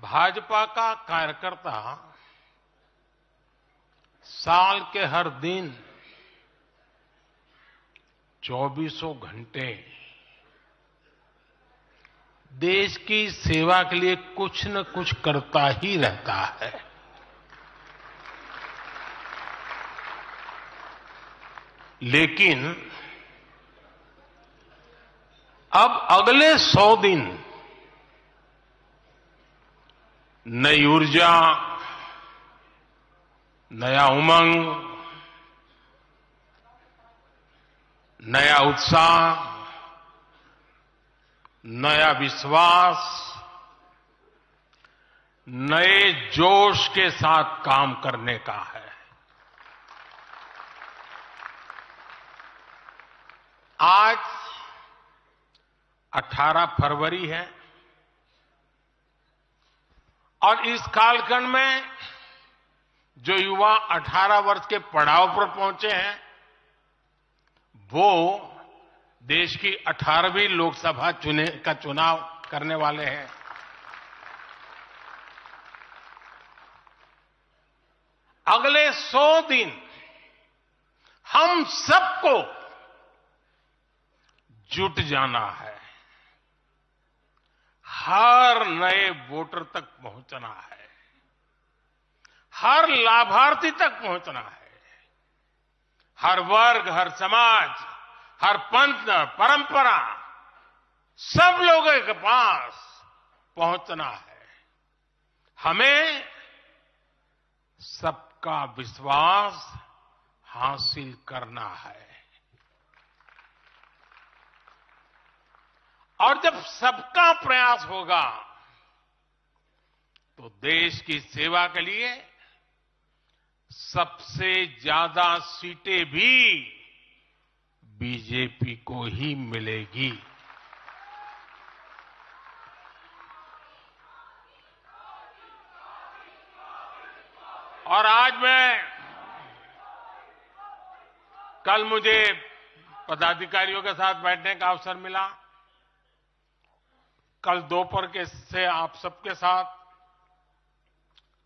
भाजपा का कार्यकर्ता साल के हर दिन चौबीसों घंटे देश की सेवा के लिए कुछ न कुछ करता ही रहता है। लेकिन अब अगले 100 दिन नई ऊर्जा, नया उमंग, नया उत्साह, नया विश्वास, नए जोश के साथ काम करने का है। आज 18 फरवरी है और इस कालखंड में जो युवा 18 वर्ष के पड़ाव पर पहुंचे हैं, वो देश की 18वीं लोकसभा का चुनाव करने वाले हैं। अगले 100 दिन हम सबको जुट जाना है, हर नए वोटर तक पहुंचना है, हर लाभार्थी तक पहुंचना है, हर वर्ग, हर समाज, हर पंथ, परंपरा, सब लोगों के पास पहुंचना है। हमें सबका विश्वास हासिल करना है। और जब सबका प्रयास होगा तो देश की सेवा के लिए सबसे ज्यादा सीटें भी बीजेपी को ही मिलेगी। और आज कल मुझे पदाधिकारियों के साथ बैठने का अवसर मिला। कल दोपहर के से आप सबके साथ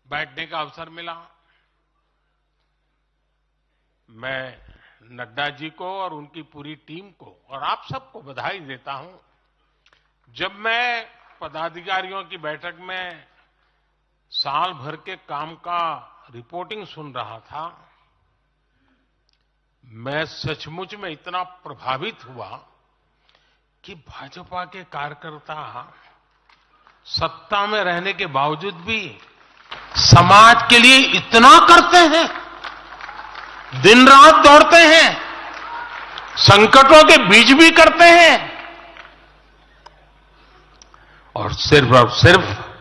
बैठने का अवसर मिला। मैं नड्डा जी को और उनकी पूरी टीम को और आप सबको बधाई देता हूं। जब मैं पदाधिकारियों की बैठक में साल भर के काम का रिपोर्टिंग सुन रहा था, मैं सचमुच में इतना प्रभावित हुआ कि भाजपा के कार्यकर्ता सत्ता में रहने के बावजूद भी समाज के लिए इतना करते हैं, दिन रात दौड़ते हैं, संकटों के बीच भी करते हैं और सिर्फ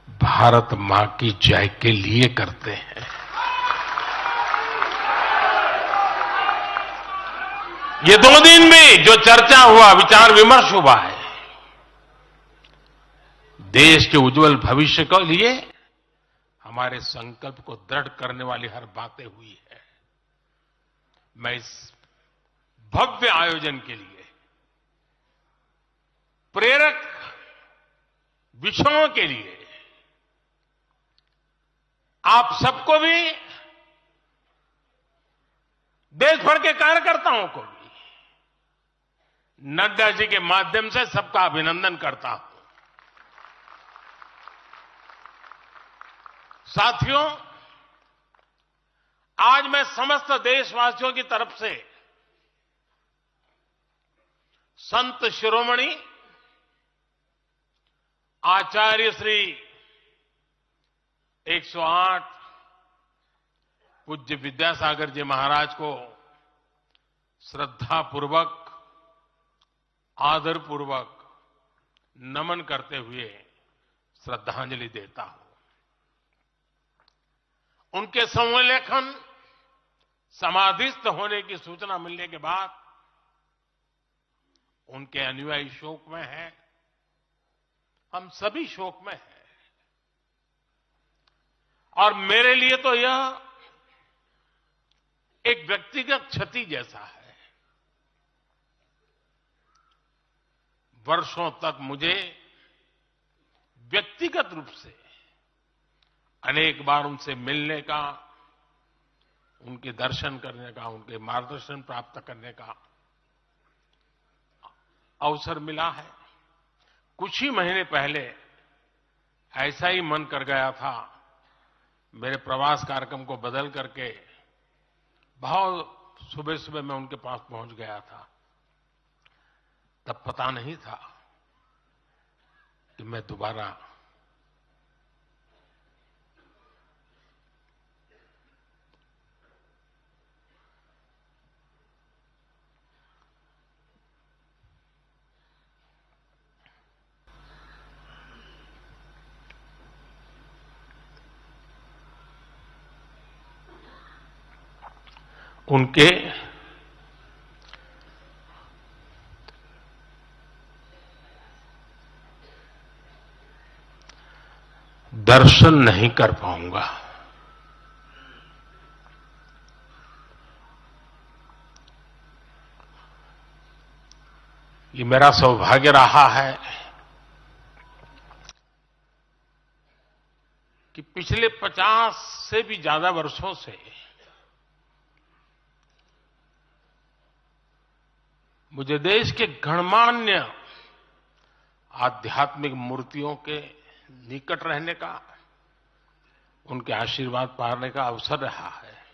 भारत मां की जय के लिए करते हैं। ये 2 दिन में जो चर्चा हुआ, विचार विमर्श हुआ है, देश के उज्जवल भविष्य के लिए हमारे संकल्प को दृढ़ करने वाली हर बातें हुई है। मैं इस भव्य आयोजन के लिए, प्रेरक विषयों के लिए आप सबको भी, देश भर के कार्यकर्ताओं को भी नड्डा जी के माध्यम से सबका अभिनंदन करता हूं। साथियों, आज मैं समस्त देशवासियों की तरफ से संत शिरोमणि आचार्य श्री 108 पूज्य विद्यासागर जी महाराज को श्रद्धापूर्वक, आदरपूर्वक नमन करते हुए श्रद्धांजलि देता हूं। उनके संलेखन समाधिस्थ होने की सूचना मिलने के बाद उनके अनुयायी शोक में हैं, हम सभी शोक में हैं। और मेरे लिए तो यह एक व्यक्तिगत क्षति जैसा है। वर्षों तक मुझे व्यक्तिगत रूप से अनेक बार उनसे मिलने का, उनके दर्शन करने का, उनके मार्गदर्शन प्राप्त करने का अवसर मिला है। कुछ ही महीने पहले ऐसा ही मन कर गया था, मेरे प्रवास कार्यक्रम को बदल करके बहुत सुबह सुबह मैं उनके पास पहुंच गया था। तब पता नहीं था कि मैं दोबारा उनके दर्शन नहीं कर पाऊंगा। ये मेरा सौभाग्य रहा है कि पिछले 50 से भी ज्यादा वर्षों से मुझे देश के गणमान्य आध्यात्मिक मूर्तियों के निकट रहने का, उनके आशीर्वाद पाने का अवसर रहा है।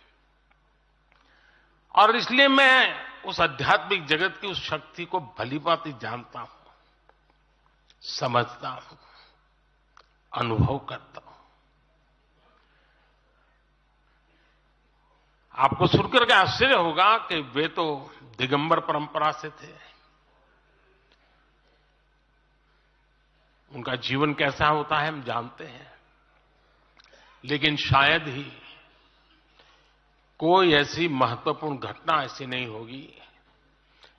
और इसलिए मैं उस आध्यात्मिक जगत की उस शक्ति को भलीभांति जानता हूं, समझता हूं, अनुभव करता हूं। आपको सुनकर के आश्चर्य होगा कि वे तो दिगंबर परंपरा से थे। उनका जीवन कैसा होता है हम जानते हैं, लेकिन शायद ही कोई ऐसी महत्वपूर्ण घटना ऐसी नहीं होगी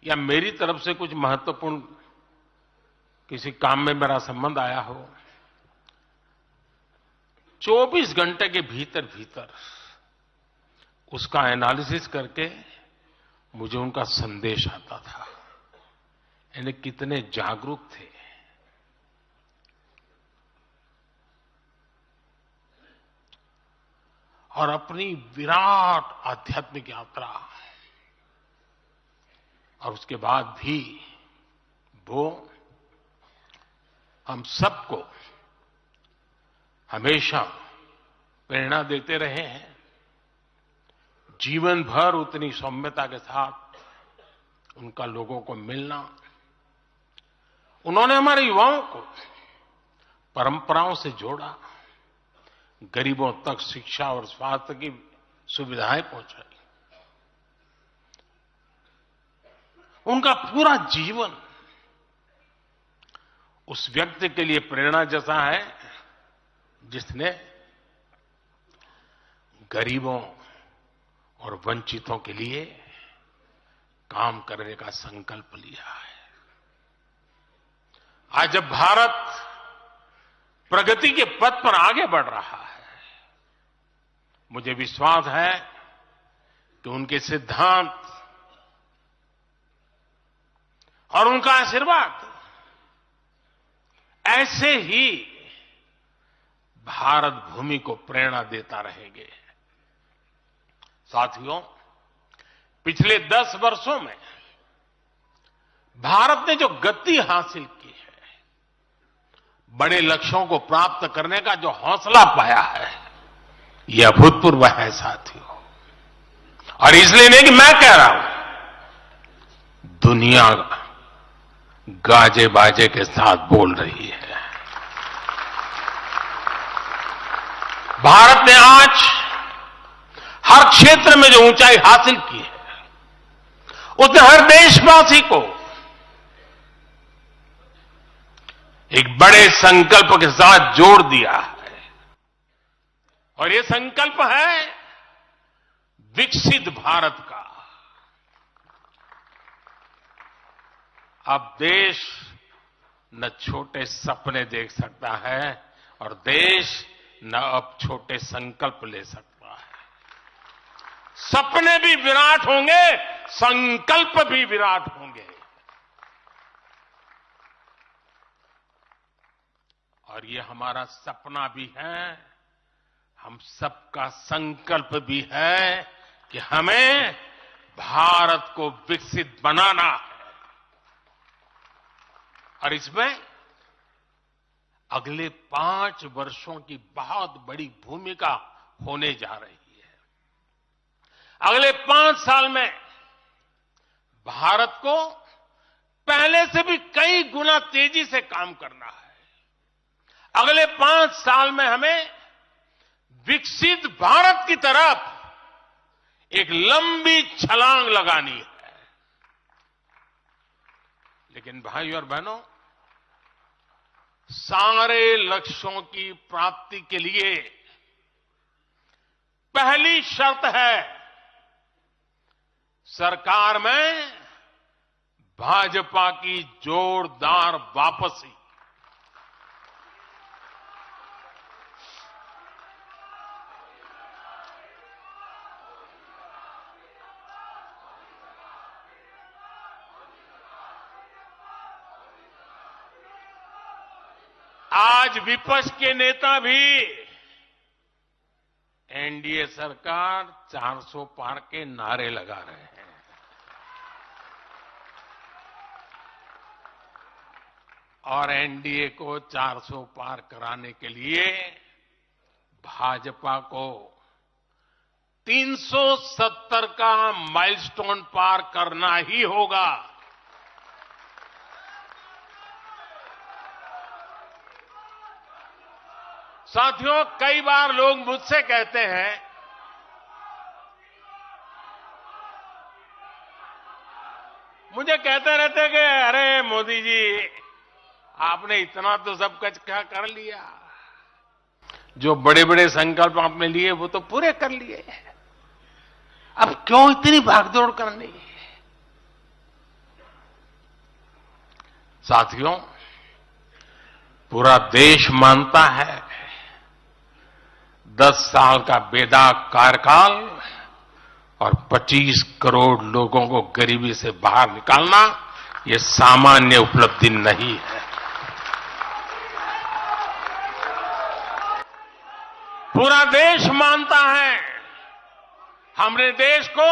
या मेरी तरफ से कुछ महत्वपूर्ण किसी काम में मेरा संबंध आया हो, 24 घंटे के भीतर भीतर उसका एनालिसिस करके मुझे उनका संदेश आता था। यानी कितने जागरूक थे। और अपनी विराट आध्यात्मिक यात्रा और उसके बाद भी वो हम सबको हमेशा प्रेरणा देते रहे हैं। जीवन भर उतनी सौम्यता के साथ उनका लोगों को मिलना, उन्होंने हमारे युवाओं को परंपराओं से जोड़ा, गरीबों तक शिक्षा और स्वास्थ्य की सुविधाएं पहुंचाई। उनका पूरा जीवन उस व्यक्ति के लिए प्रेरणा जैसा है जिसने गरीबों और वंचितों के लिए काम करने का संकल्प लिया है। आज जब भारत प्रगति के पथ पर आगे बढ़ रहा है, मुझे विश्वास है कि उनके सिद्धांत और उनका आशीर्वाद ऐसे ही भारत भूमि को प्रेरणा देता रहेंगे। साथियों, पिछले 10 वर्षों में भारत ने जो गति हासिल की है, बड़े लक्ष्यों को प्राप्त करने का जो हौसला पाया है, यह अभूतपूर्व है साथियों। और इसलिए नहीं कि मैं कह रहा हूं, दुनिया गाजे बाजे के साथ बोल रही है। भारत ने आज हर क्षेत्र में जो ऊंचाई हासिल की है, उसने हर देशवासी को एक बड़े संकल्प के साथ जोड़ दिया है। और ये संकल्प है विकसित भारत का। अब देश न छोटे सपने देख सकता है और देश न अब छोटे संकल्प ले सकता है। सपने भी विराट होंगे, संकल्प भी विराट होंगे। और ये हमारा सपना भी है, हम सबका संकल्प भी है कि हमें भारत को विकसित बनाना है। और इसमें अगले 5 वर्षों की बहुत बड़ी भूमिका होने जा रही है। अगले 5 साल में भारत को पहले से भी कई गुना तेजी से काम करना है। अगले 5 साल में हमें विकसित भारत की तरफ एक लंबी छलांग लगानी है। लेकिन भाई और बहनों, सारे लक्ष्यों की प्राप्ति के लिए पहली शर्त है सरकार में भाजपा की जोरदार वापसी। आज विपक्ष के नेता भी एनडीए सरकार 400 पार के नारे लगा रहे हैं। और एनडीए को 400 पार कराने के लिए भाजपा को 370 का माइलस्टोन पार करना ही होगा। साथियों, कई बार लोग मुझसे कहते हैं मुझे कहते रहते कि अरे मोदी जी, आपने इतना तो सब कुछ क्या कर लिया, जो बड़े बड़े संकल्प आपने लिए वो तो पूरे कर लिए, अब क्यों इतनी भागदौड़ करनी। साथियों, पूरा देश मानता है 10 साल का बेदाग कार्यकाल और 25 करोड़ लोगों को गरीबी से बाहर निकालना ये सामान्य उपलब्धि नहीं है। पूरा देश मानता है हमने देश को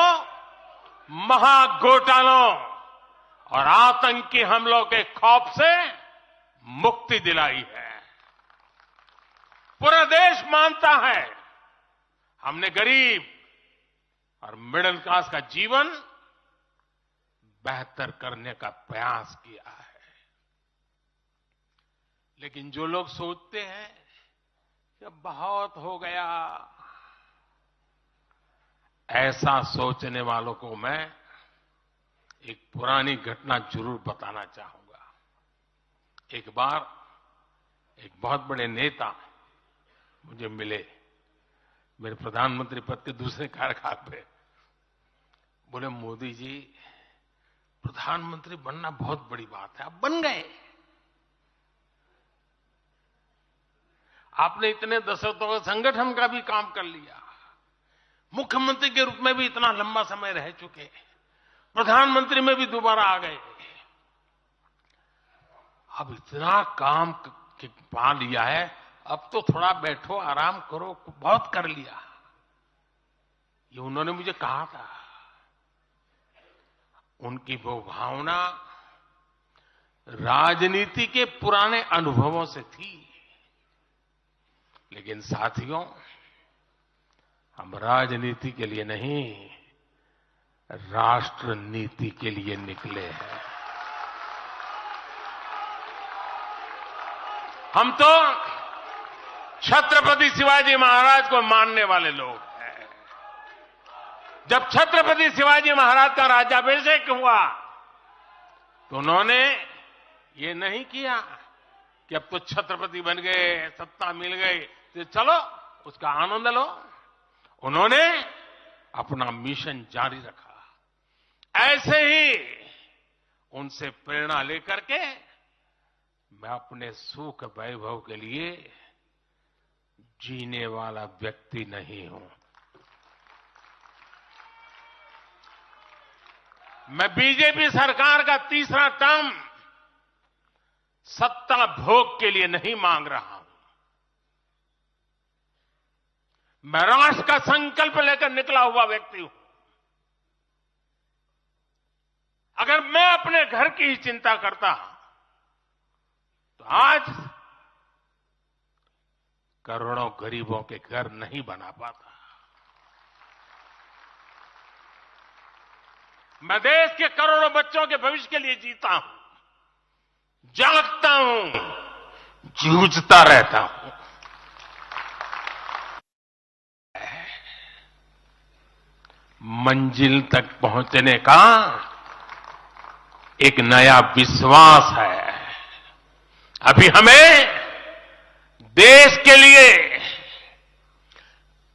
महाघोटालों और आतंकी हमलों के खौफ से मुक्ति दिलाई है। पूरा देश मानता है हमने गरीब और मिडिल क्लास का जीवन बेहतर करने का प्रयास किया है। लेकिन जो लोग सोचते हैं कि बहुत हो गया, ऐसा सोचने वालों को मैं एक पुरानी घटना जरूर बताना चाहूंगा। एक बार एक बहुत बड़े नेता मुझे मिले, मेरे प्रधानमंत्री पद के दूसरे कार्यकाल पे। बोले, मोदी जी, प्रधानमंत्री बनना बहुत बड़ी बात है, आप बन गए। आपने इतने दशकों का संगठन का भी काम कर लिया, मुख्यमंत्री के रूप में भी इतना लंबा समय रह चुके, प्रधानमंत्री में भी दोबारा आ गए। अब इतना काम पा लिया है, अब तो थोड़ा बैठो, आराम करो, बहुत कर लिया, ये उन्होंने मुझे कहा था। उनकी वो भावना राजनीति के पुराने अनुभवों से थी। लेकिन साथियों, हम राजनीति के लिए नहीं, राष्ट्र नीति के लिए निकले हैं। हम तो छत्रपति शिवाजी महाराज को मानने वाले लोग हैं। जब छत्रपति शिवाजी महाराज का राज्याभिषेक हुआ तो उन्होंने ये नहीं किया कि अब तो छत्रपति बन गए, सत्ता मिल गई तो चलो उसका आनंद लो। उन्होंने अपना मिशन जारी रखा। ऐसे ही उनसे प्रेरणा लेकर के मैं अपने सुख वैभव के लिए जीने वाला व्यक्ति नहीं हूं। मैं बीजेपी सरकार का तीसरा टर्म सत्ता भोग के लिए नहीं मांग रहा हूं। मैं राष्ट्र का संकल्प लेकर निकला हुआ व्यक्ति हूं। अगर मैं अपने घर की ही चिंता करता तो आज करोड़ों गरीबों के घर नहीं बना पाता। मैं देश के करोड़ों बच्चों के भविष्य के लिए जीता हूं, जागता हूं, जूझता रहता हूं। मंजिल तक पहुंचने का एक नया विश्वास है। अभी हमें देश के लिए,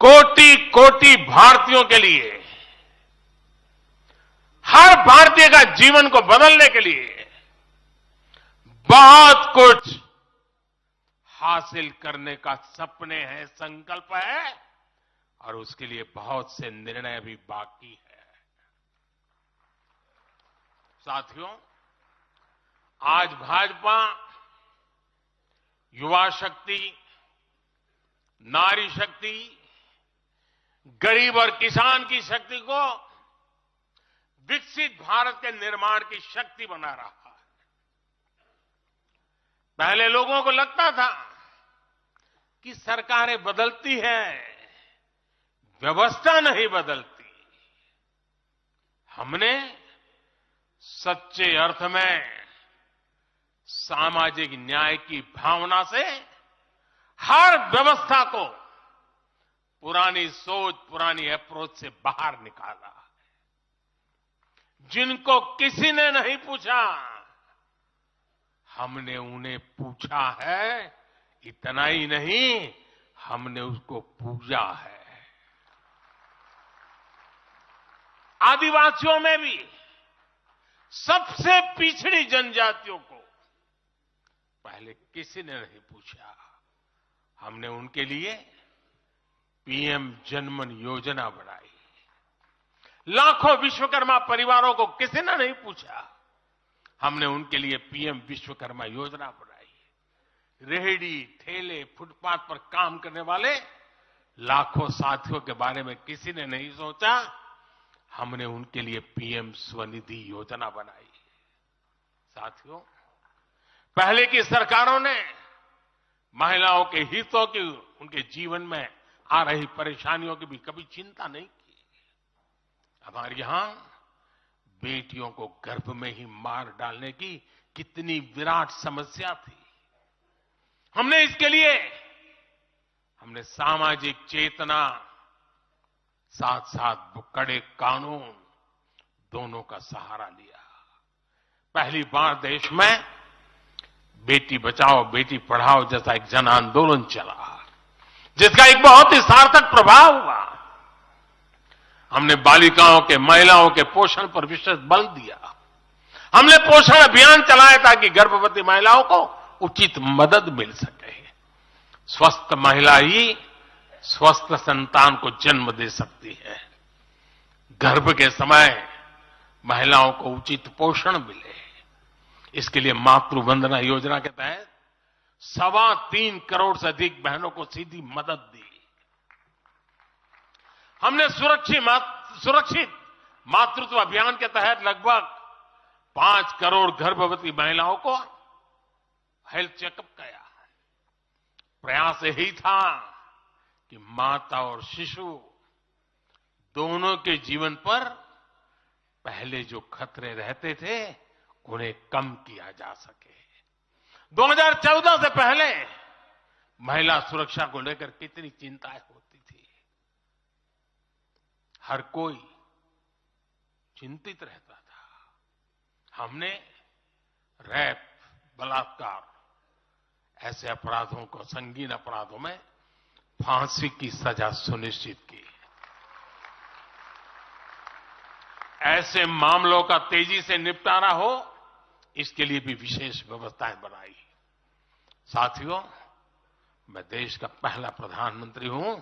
कोटि कोटि भारतीयों के लिए, हर भारतीय का जीवन को बदलने के लिए बहुत कुछ हासिल करने का सपने हैं, संकल्प है, और उसके लिए बहुत से निर्णय अभी बाकी है। साथियों, आज भाजपा युवा शक्ति, नारी शक्ति, गरीब और किसान की शक्ति को विकसित भारत के निर्माण की शक्ति बना रहा है। पहले लोगों को लगता था कि सरकारें बदलती हैं, व्यवस्था नहीं बदलती। हमने सच्चे अर्थ में सामाजिक न्याय की भावना से हर व्यवस्था को पुरानी सोच, पुरानी अप्रोच से बाहर निकाला। जिनको किसी ने नहीं पूछा, हमने उन्हें पूछा है। इतना ही नहीं, हमने उसको पूजा है। आदिवासियों में भी सबसे पिछड़ी जनजातियों को पहले किसी ने नहीं पूछा। हमने उनके लिए पीएम जनमन योजना बनाई। लाखों विश्वकर्मा परिवारों को किसी ने नहीं पूछा। हमने उनके लिए पीएम विश्वकर्मा योजना बनाई। रेहड़ी, ठेले, फुटपाथ पर काम करने वाले लाखों साथियों के बारे में किसी ने नहीं सोचा। हमने उनके लिए पीएम स्वनिधि योजना बनाई। साथियों, पहले की सरकारों ने महिलाओं के हितों की, उनके जीवन में आ रही परेशानियों की भी कभी चिंता नहीं की। हमारे यहां बेटियों को गर्भ में ही मार डालने की कितनी विराट समस्या थी। हमने इसके लिए सामाजिक चेतना, साथ साथ कड़े कानून, दोनों का सहारा लिया। पहली बार देश में बेटी बचाओ बेटी पढ़ाओ जैसा एक जन आंदोलन चला, जिसका एक बहुत ही सार्थक प्रभाव हुआ। हमने बालिकाओं के, महिलाओं के पोषण पर विशेष बल दिया। हमने पोषण अभियान चलाया ताकि गर्भवती महिलाओं को उचित मदद मिल सके। स्वस्थ महिला ही स्वस्थ संतान को जन्म दे सकती है। गर्भ के समय महिलाओं को उचित पोषण मिले, इसके लिए मातृ वंदना योजना के तहत 3.25 करोड़ से अधिक बहनों को सीधी मदद दी। हमने सुरक्षित मातृत्व अभियान के तहत लगभग 5 करोड़ गर्भवती महिलाओं को हेल्थ चेकअप किया। प्रयास यही था कि माता और शिशु दोनों के जीवन पर पहले जो खतरे रहते थे उन्हें कम किया जा सके। 2014 से पहले महिला सुरक्षा को लेकर कितनी चिंताएं होती थी। हर कोई चिंतित रहता था। हमने रेप, बलात्कार ऐसे अपराधों को, संगीन अपराधों में फांसी की सजा सुनिश्चित की। ऐसे मामलों का तेजी से निपटारा हो, इसके लिए भी विशेष व्यवस्थाएं बनाई। साथियों, मैं देश का पहला प्रधानमंत्री हूं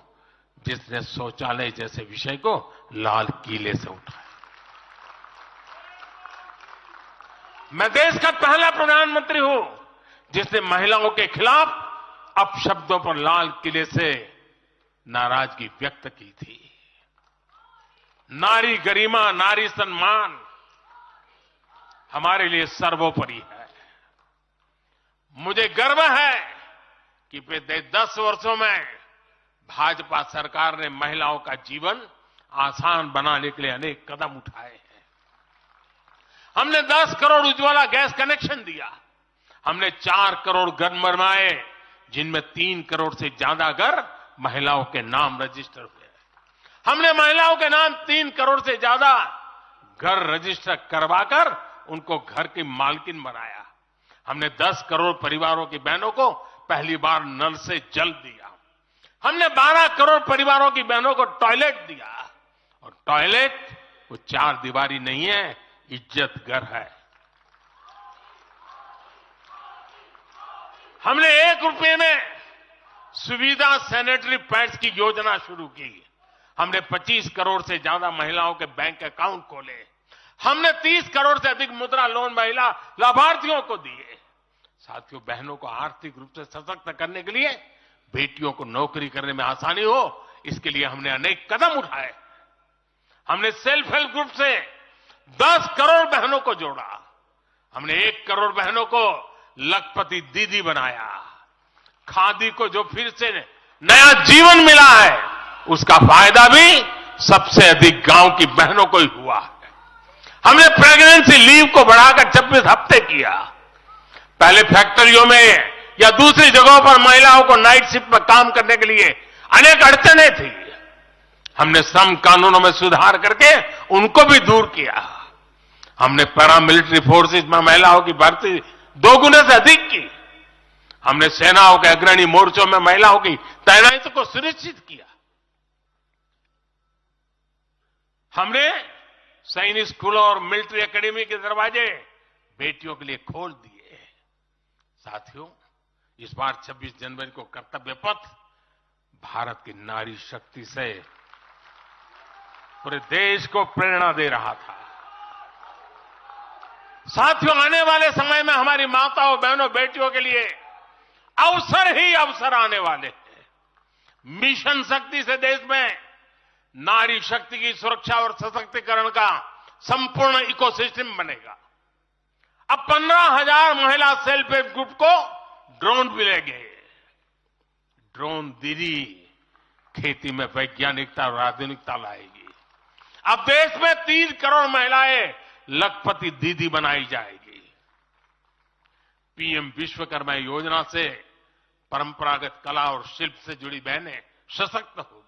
जिसने शौचालय जैसे विषय को लाल किले से उठाया। मैं देश का पहला प्रधानमंत्री हूं जिसने महिलाओं के खिलाफ अपशब्दों पर लाल किले से नाराजगी व्यक्त की थी। नारी गरिमा, नारी सम्मान हमारे लिए सर्वोपरि है। मुझे गर्व है कि पिछले 10 वर्षों में भाजपा सरकार ने महिलाओं का जीवन आसान बनाने के लिए अनेक कदम उठाए हैं। हमने 10 करोड़ उज्ज्वला गैस कनेक्शन दिया। हमने 4 करोड़ घर बनवाए, जिनमें 3 करोड़ से ज्यादा घर महिलाओं के नाम रजिस्टर हुए। हमने महिलाओं के नाम 3 करोड़ से ज्यादा घर रजिस्टर करवाकर उनको घर की मालकिन बनाया। हमने 10 करोड़ परिवारों की बहनों को पहली बार नल से जल दिया। हमने 12 करोड़ परिवारों की बहनों को टॉयलेट दिया, और टॉयलेट वो 4 दीवारी नहीं है, इज्जत घर है। हमने 1 रुपए में सुविधा सैनिटरी पैड्स की योजना शुरू की। हमने 25 करोड़ से ज्यादा महिलाओं के बैंक अकाउंट खोले। हमने 30 करोड़ से अधिक मुद्रा लोन महिला लाभार्थियों को दिए। साथियों, बहनों को आर्थिक रूप से सशक्त करने के लिए, बेटियों को नौकरी करने में आसानी हो, इसके लिए हमने अनेक कदम उठाए। हमने सेल्फ हेल्प ग्रुप से 10 करोड़ बहनों को जोड़ा। हमने 1 करोड़ बहनों को लखपति दीदी बनाया। खादी को जो फिर से नया जीवन मिला है, उसका फायदा भी सबसे अधिक गांव की बहनों को ही हुआ है। हमने प्रेगनेंसी लीव को बढ़ाकर 26 हफ्ते किया। पहले फैक्ट्रियों में या दूसरी जगहों पर महिलाओं को नाइट शिफ्ट में काम करने के लिए अनेक अड़चनें थी। हमने श्रम कानूनों में सुधार करके उनको भी दूर किया। हमने पैरामिलिट्री फोर्सेस में महिलाओं की भर्ती 2 गुने से अधिक की। हमने सेनाओं के अग्रणी मोर्चों में महिलाओं की तैनाती को सुनिश्चित किया। हमने सैनिक स्कूलों और मिलिट्री एकेडमी के दरवाजे बेटियों के लिए खोल दिए। साथियों, इस बार 26 जनवरी को कर्तव्य पथ भारत की नारी शक्ति से पूरे देश को प्रेरणा दे रहा था। साथियों, आने वाले समय में हमारी माताओं, बहनों, बेटियों के लिए अवसर ही अवसर आने वाले हैं। मिशन शक्ति से देश में नारी शक्ति की सुरक्षा और सशक्तिकरण का संपूर्ण इकोसिस्टम बनेगा। अब 15,000 महिला सेल्फ हेल्प ग्रुप को ड्रोन मिलेंगे। ड्रोन दीदी खेती में वैज्ञानिकता और आधुनिकता लाएगी। अब देश में 3 करोड़ महिलाएं लखपति दीदी बनाई जाएगी। पीएम विश्वकर्मा योजना से परंपरागत कला और शिल्प से जुड़ी बहनें सशक्त होगी।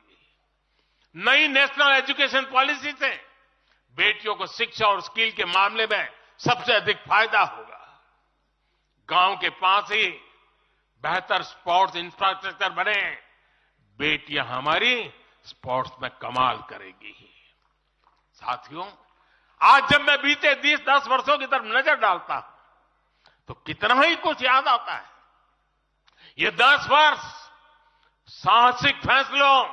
नई नेशनल एजुकेशन पॉलिसी से बेटियों को शिक्षा और स्किल के मामले में सबसे अधिक फायदा होगा। गांव के पास ही बेहतर स्पोर्ट्स इंफ्रास्ट्रक्चर बने, बेटियां हमारी स्पोर्ट्स में कमाल करेगी। साथियों, आज जब मैं बीते 10 वर्षों की तरफ नजर डालता हूं तो कितना ही कुछ याद आता है। ये 10 वर्ष साहसिक फैसलों,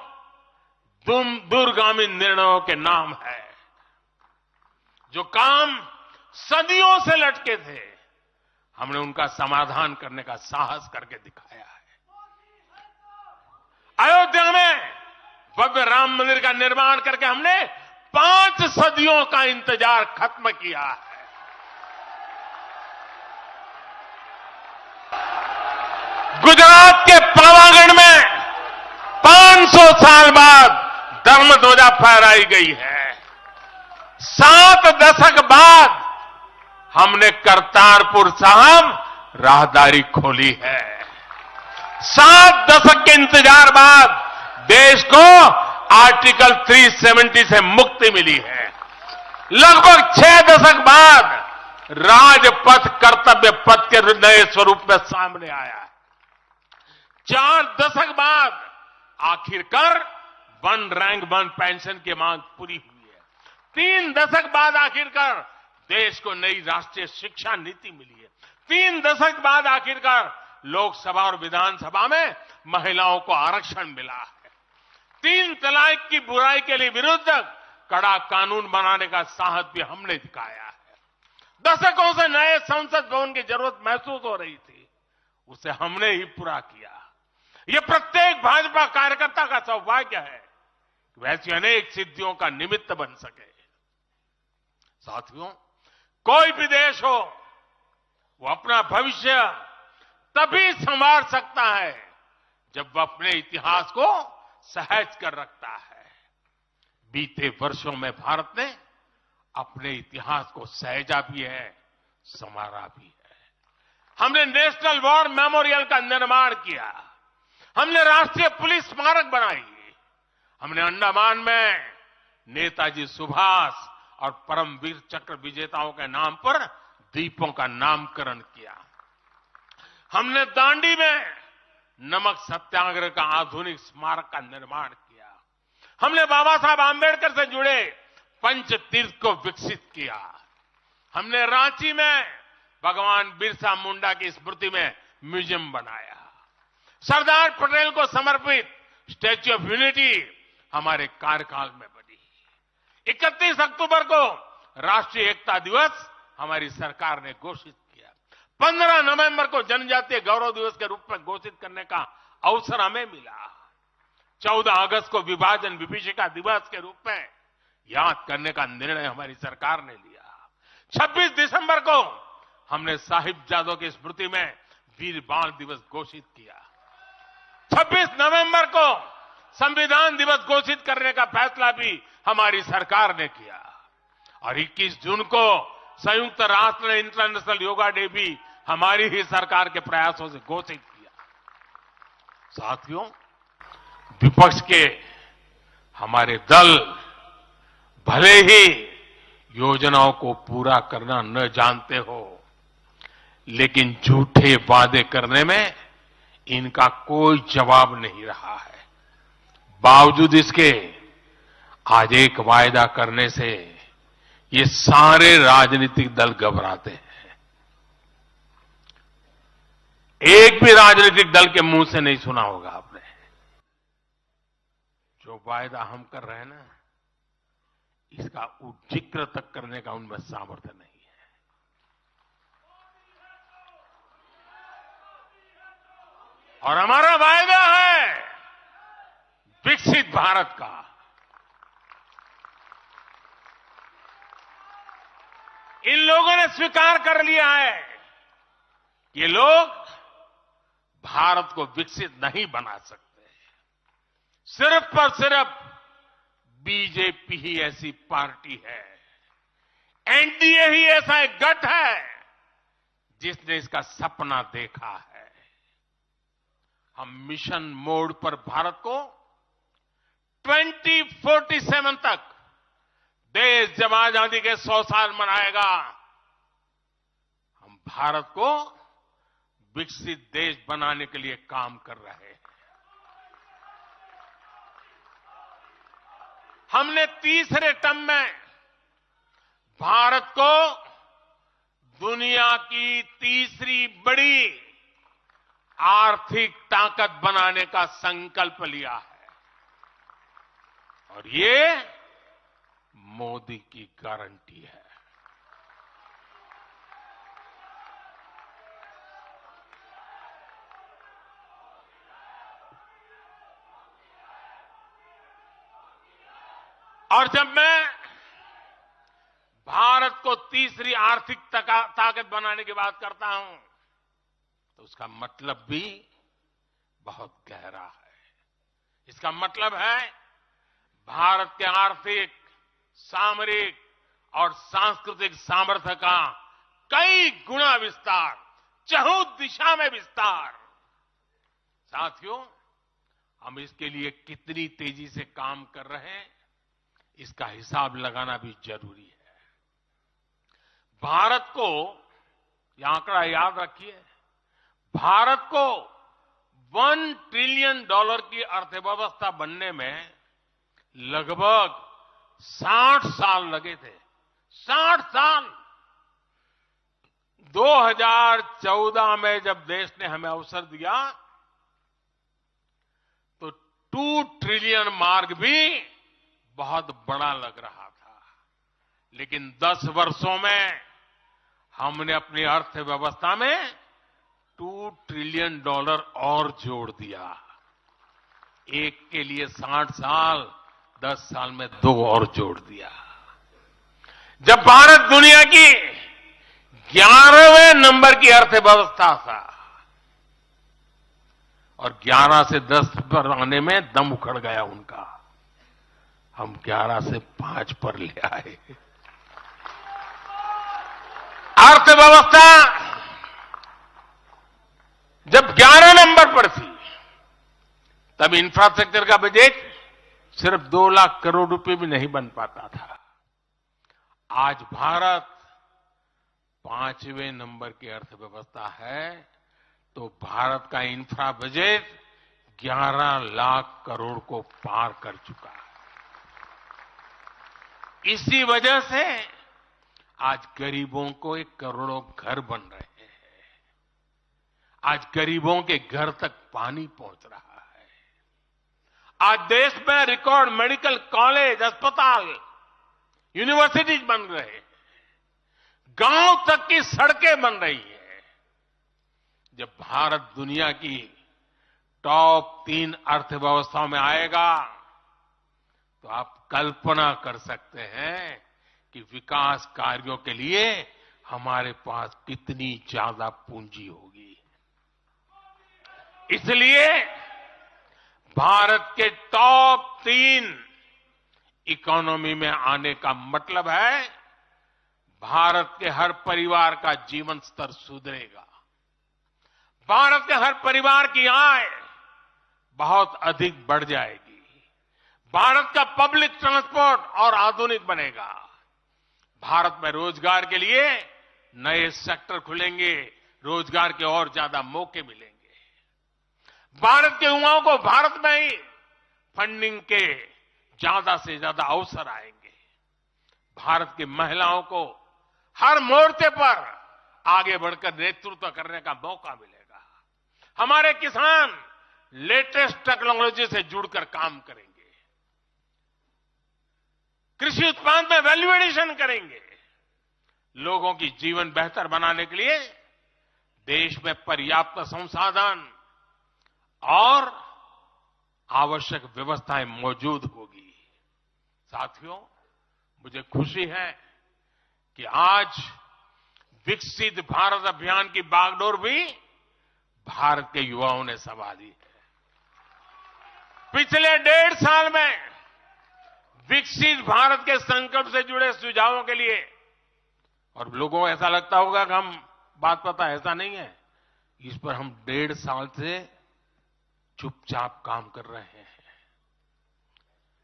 दूरगामी निर्णयों के नाम है। जो काम सदियों से लटके थे, हमने उनका समाधान करने का साहस करके दिखाया है। अयोध्या में भव्य राम मंदिर का निर्माण करके हमने 5 सदियों का इंतजार खत्म किया है। गुजरात के पावागढ़ में 500 साल बाद धर्म ध्वजा फहराई गई है। 7 दशक बाद हमने करतारपुर साहिब राहदारी खोली है। 7 दशक के इंतजार बाद देश को आर्टिकल 370 से मुक्ति मिली है। लगभग 6 दशक बाद राजपथ कर्तव्य पथ के नए स्वरूप में सामने आया है। 4 दशक बाद आखिरकार 1 रैंक 1 पेंशन की मांग पूरी हुई है। 3 दशक बाद आखिरकार देश को नई राष्ट्रीय शिक्षा नीति मिली है। 3 दशक बाद आखिरकार लोकसभा और विधानसभा में महिलाओं को आरक्षण मिला है। 3 तलाक की बुराई के लिए विरुद्ध कड़ा कानून बनाने का साहस भी हमने दिखाया है। दशकों से नए संसद भवन की जरूरत महसूस हो रही थी, उसे हमने ही पूरा किया। ये प्रत्येक भाजपा कार्यकर्ता का सौभाग्य है कि वैसी अनेक सिद्धियों का निमित्त बन सके। साथियों, कोई भी देश हो, वो अपना भविष्य तभी संवार सकता है जब वह अपने इतिहास को सहज कर रखता है। बीते वर्षों में भारत ने अपने इतिहास को सहेजा भी है, संवारा भी है। हमने नेशनल वॉर मेमोरियल का निर्माण किया, हमने राष्ट्रीय पुलिस स्मारक बनाई, हमने अंडमान में नेताजी सुभाष और परमवीर चक्र विजेताओं के नाम पर द्वीपों का नामकरण किया। हमने दांडी में नमक सत्याग्रह का आधुनिक स्मारक का निर्माण किया। हमने बाबा साहब आंबेडकर से जुड़े पंच तीर्थ को विकसित किया। हमने रांची में भगवान बिरसा मुंडा की स्मृति में म्यूजियम बनाया। सरदार पटेल को समर्पित स्टैच्यू ऑफ यूनिटी हमारे कार्यकाल में बनी। 31 अक्टूबर को राष्ट्रीय एकता दिवस हमारी सरकार ने घोषित किया। 15 नवंबर को जनजातीय गौरव दिवस के रूप में घोषित करने का अवसर हमें मिला। 14 अगस्त को विभाजन विभीषिका दिवस के रूप में याद करने का निर्णय हमारी सरकार ने लिया। 26 दिसंबर को हमने साहिबजादों की स्मृति में वीर बाल दिवस घोषित किया। 26 नवंबर को संविधान दिवस घोषित करने का फैसला भी हमारी सरकार ने किया और 21 जून को संयुक्त राष्ट्र ने इंटरनेशनल योगा डे भी हमारी ही सरकार के प्रयासों से घोषित किया। साथियों, विपक्ष के हमारे दल भले ही योजनाओं को पूरा करना न जानते हो, लेकिन झूठे वादे करने में इनका कोई जवाब नहीं रहा है। बावजूद इसके आज एक वायदा करने से ये सारे राजनीतिक दल घबराते हैं। एक भी राजनीतिक दल के मुंह से नहीं सुना होगा आपने, जो वायदा हम कर रहे हैं ना, इसका जिक्र तक करने का उनमें सामर्थ्य नहीं है। और हमारा वायदा है विकसित भारत का। इन लोगों ने स्वीकार कर लिया है कि ये लोग भारत को विकसित नहीं बना सकते। सिर्फ और सिर्फ बीजेपी ही ऐसी पार्टी है, एनडीए ही ऐसा एक गठ है जिसने इसका सपना देखा है। हम मिशन मोड पर भारत को 2047 तक देश जब आजादी के 100 साल मनाएगा, हम भारत को विकसित देश बनाने के लिए काम कर रहे हैं। हमने तीसरे टर्म में भारत को दुनिया की तीसरी बड़ी आर्थिक ताकत बनाने का संकल्प लिया है और ये मोदी की गारंटी है। और जब मैं भारत को तीसरी आर्थिक ताकत बनाने की बात करता हूं तो उसका मतलब भी बहुत गहरा है। इसका मतलब है भारत के आर्थिक, सामरिक और सांस्कृतिक सामर्थ्य का कई गुना विस्तार, चहुं दिशा में विस्तार। साथियों, हम इसके लिए कितनी तेजी से काम कर रहे हैं, इसका हिसाब लगाना भी जरूरी है। भारत को, यह आंकड़ा याद रखिए, भारत को $1 ट्रिलियन की अर्थव्यवस्था बनने में लगभग 60 साल लगे थे। 60 साल। 2014 में जब देश ने हमें अवसर दिया तो 2 ट्रिलियन मार्क भी बहुत बड़ा लग रहा था, लेकिन 10 वर्षों में हमने अपनी अर्थव्यवस्था में $2 ट्रिलियन और जोड़ दिया। एक के लिए 60 साल, 10 साल में 2 और जोड़ दिया। जब भारत दुनिया की 11वें नंबर की अर्थव्यवस्था था और 11 से 10 पर आने में दम उखड़ गया उनका, हम 11 से 5 पर ले आए। अर्थव्यवस्था जब 11 नंबर पर थी, तब इंफ्रास्ट्रक्चर का बजट सिर्फ 2 लाख करोड़ रुपए भी नहीं बन पाता था। आज भारत 5वें नंबर की अर्थव्यवस्था है, तो भारत का इंफ्रा बजट 11 लाख करोड़ को पार कर चुका है। इसी वजह से आज गरीबों को 1 करोड़ों घर बन रहे हैं। आज गरीबों के घर तक पानी पहुंच रहा है। आज देश में रिकॉर्ड मेडिकल कॉलेज, अस्पताल, यूनिवर्सिटीज बन रहे हैं। गांव तक की सड़कें बन रही हैं। जब भारत दुनिया की टॉप 3 अर्थव्यवस्थाओं में आएगा, तो आप कल्पना कर सकते हैं कि विकास कार्यों के लिए हमारे पास कितनी ज्यादा पूंजी होगी। इसलिए भारत के टॉप 3 इकोनॉमी में आने का मतलब है भारत के हर परिवार का जीवन स्तर सुधरेगा। भारत के हर परिवार की आय बहुत अधिक बढ़ जाएगी। भारत का पब्लिक ट्रांसपोर्ट और आधुनिक बनेगा। भारत में रोजगार के लिए नए सेक्टर खुलेंगे, रोजगार के और ज्यादा मौके मिलेंगे। भारत के युवाओं को भारत में ही फंडिंग के ज्यादा से ज्यादा अवसर आएंगे। भारत की महिलाओं को हर मोर्चे पर आगे बढ़कर नेतृत्व करने का मौका मिलेगा। हमारे किसान लेटेस्ट टेक्नोलॉजी से जुड़कर काम करेंगे। कृषि उत्पाद में वैल्यू एडिशन करेंगे। लोगों की जीवन बेहतर बनाने के लिए देश में पर्याप्त संसाधन और आवश्यक व्यवस्थाएं मौजूद होगी। साथियों, मुझे खुशी है कि आज विकसित भारत अभियान की बागडोर भी भारत के युवाओं ने संभाली है। पिछले 1.5 साल में विकसित भारत के संकल्प से जुड़े सुझावों के लिए, और लोगों को ऐसा लगता होगा कि हम बात पता, ऐसा नहीं है। इस पर हम 1.5 साल से चुपचाप काम कर रहे हैं।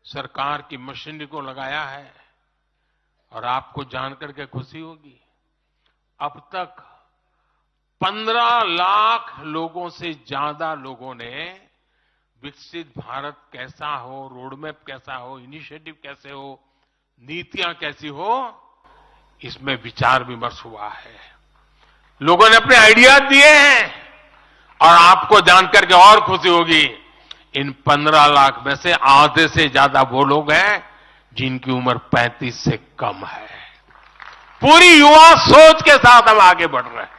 सरकार की मशीनरी को लगाया है और आपको जानकर के खुशी होगी, अब तक 15 लाख लोगों से ज्यादा लोगों ने विकसित भारत कैसा हो, रोडमैप कैसा हो, इनिशिएटिव कैसे हो, नीतियां कैसी हो, इसमें विचार विमर्श हुआ है। लोगों ने अपने आइडियाज दिए हैं और आपको जानकर के और खुशी होगी, इन 15 लाख में से आधे से ज्यादा वो लोग हैं जिनकी उम्र 35 से कम है। पूरी युवा सोच के साथ हम आगे बढ़ रहे हैं।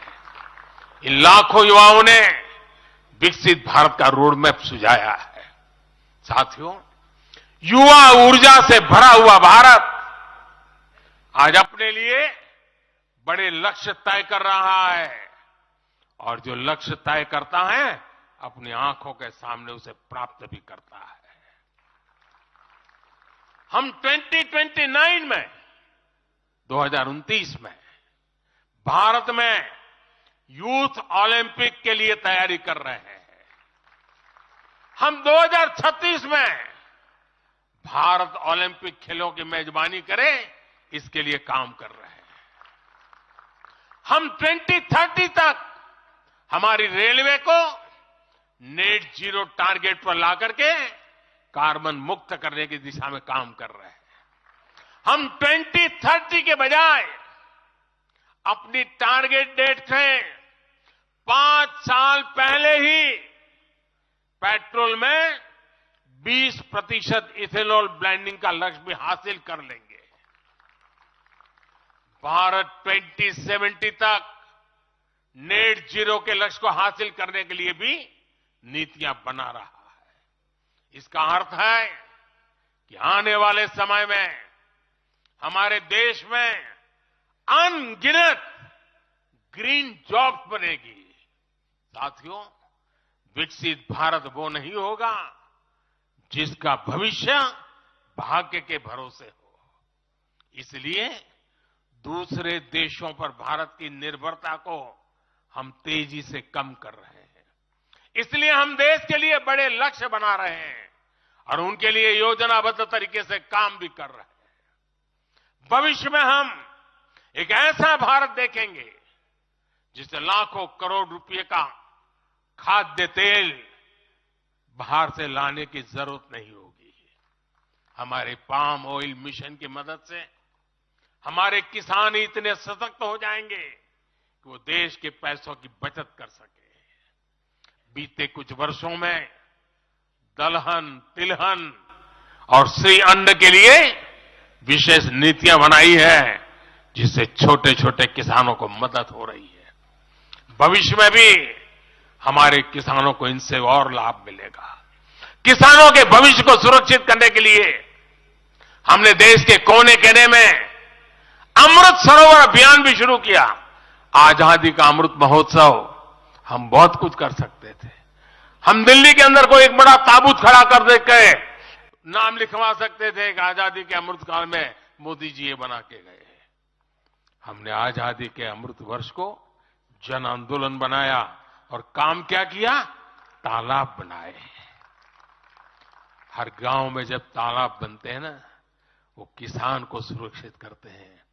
इन लाखों युवाओं ने विकसित भारत का रोडमैप सुझाया है। साथियों, युवा ऊर्जा से भरा हुआ भारत आज अपने लिए बड़े लक्ष्य तय कर रहा है, और जो लक्ष्य तय करता है अपनी आंखों के सामने उसे प्राप्त भी करता है। हम 2029 में, 2029 में भारत में यूथ ओलंपिक के लिए तैयारी कर रहे हैं। हम 2036 में भारत ओलंपिक खेलों की मेजबानी करें, इसके लिए काम कर रहे हैं। हम 2030 तक हमारी रेलवे को नेट जीरो टारगेट पर ला करके कार्बन मुक्त करने की दिशा में काम कर रहे हैं। हम 2030 के बजाय अपनी टारगेट डेट से 5 साल पहले ही पेट्रोल में 20% इथेनॉल ब्लेंडिंग का लक्ष्य भी हासिल कर लेंगे। भारत 2070 तक नेट जीरो के लक्ष्य को हासिल करने के लिए भी नीतियां बना रहा है। इसका अर्थ है कि आने वाले समय में हमारे देश में अनगिनत ग्रीन जॉब्स बनेगी। साथियों, विकसित भारत वो नहीं होगा जिसका भविष्य भाग्य के भरोसे हो। इसलिए दूसरे देशों पर भारत की निर्भरता को हम तेजी से कम कर रहे हैं। इसलिए हम देश के लिए बड़े लक्ष्य बना रहे हैं और उनके लिए योजनाबद्ध तरीके से काम भी कर रहे हैं। भविष्य में हम एक ऐसा भारत देखेंगे जिसे लाखों करोड़ रुपए का खाद्य तेल बाहर से लाने की जरूरत नहीं होगी। हमारे पाम ऑयल मिशन की मदद से हमारे किसान इतने सशक्त हो जाएंगे कि वो देश के पैसों की बचत कर सके। बीते कुछ वर्षों में दलहन, तिलहन और श्री अन्न के लिए विशेष नीतियां बनाई है, जिससे छोटे छोटे किसानों को मदद हो रही है। भविष्य में भी हमारे किसानों को इनसे और लाभ मिलेगा। किसानों के भविष्य को सुरक्षित करने के लिए हमने देश के कोने कोने में अमृत सरोवर अभियान भी शुरू किया। आजादी का अमृत महोत्सव, हम बहुत कुछ कर सकते थे। हम दिल्ली के अंदर कोई एक बड़ा ताबूत खड़ा कर दे के नाम लिखवा सकते थे कि आजादी के अमृत काल में मोदी जी ये बना के गए। हमने आजादी के अमृत वर्ष को जन आंदोलन बनाया और काम क्या किया? तालाब बनाए। हर गांव में जब तालाब बनते हैं ना, वो किसान को सुरक्षित करते हैं,